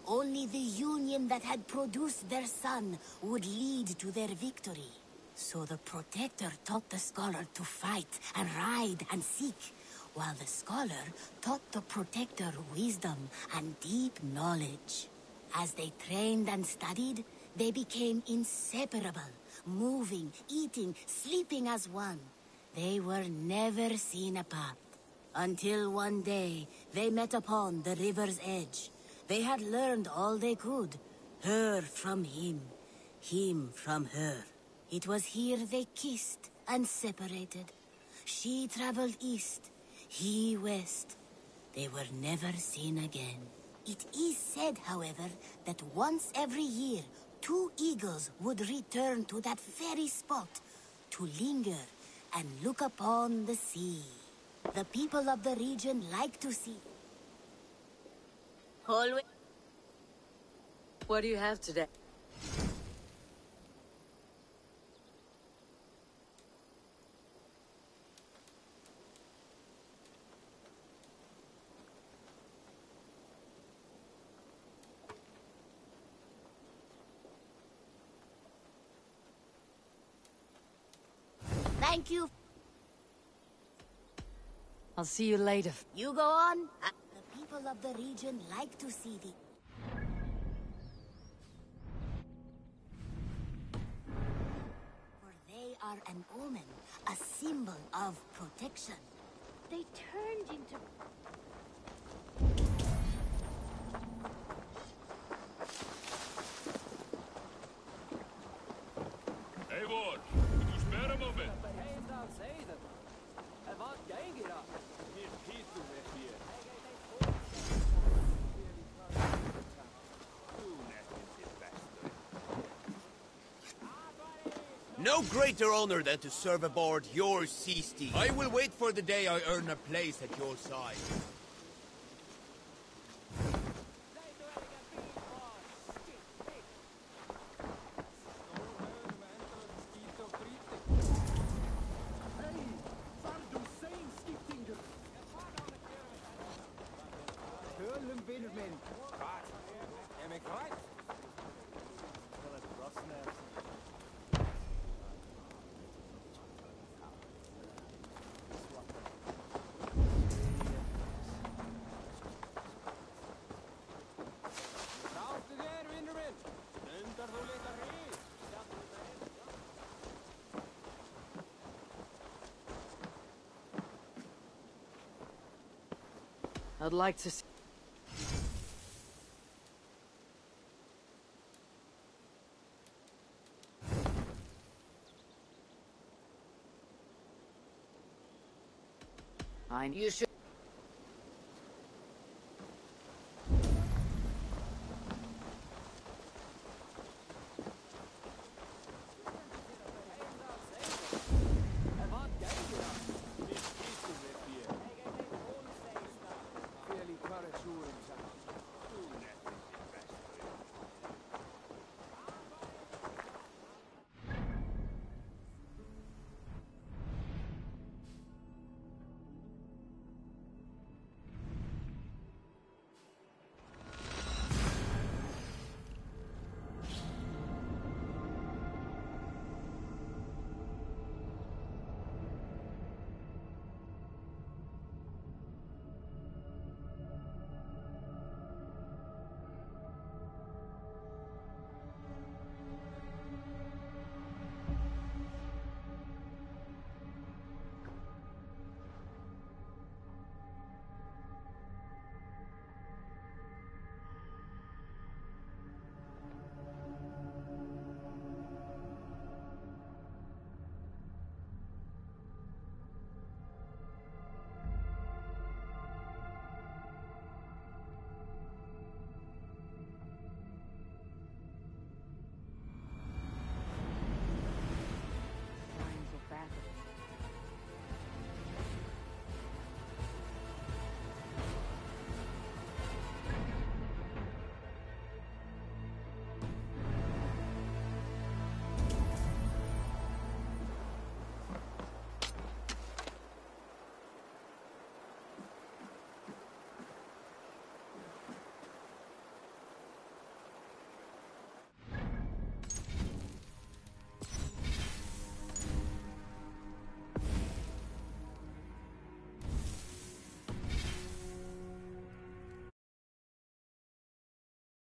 [SPEAKER 21] Only the union that had produced their son would lead to their victory. So the protector taught the scholar to fight and ride and seek, while the scholar taught the protector wisdom and deep knowledge. As they trained and studied, they became inseparable, moving, eating, sleeping as one. They were never seen apart. Until one day, they met upon the river's edge. They had learned all they could. Her from him from her. It was here they kissed and separated. She traveled east, he west. They were never seen again. It is said, however, that once every year, 2 eagles would return to that very spot to linger and look upon the sea. The people of the region like to see.
[SPEAKER 1] Always. What do you have today?
[SPEAKER 21] Thank you.
[SPEAKER 1] I'll see you later.
[SPEAKER 21] You go on. The people of the region like to see thee. For they are an omen, a symbol of protection. They turned into...
[SPEAKER 18] Eivor, du spare a moment.
[SPEAKER 3] No greater honor than to serve aboard your sea steed. I will wait for the day I earn a place at your side.
[SPEAKER 1] I'd like to see... You should...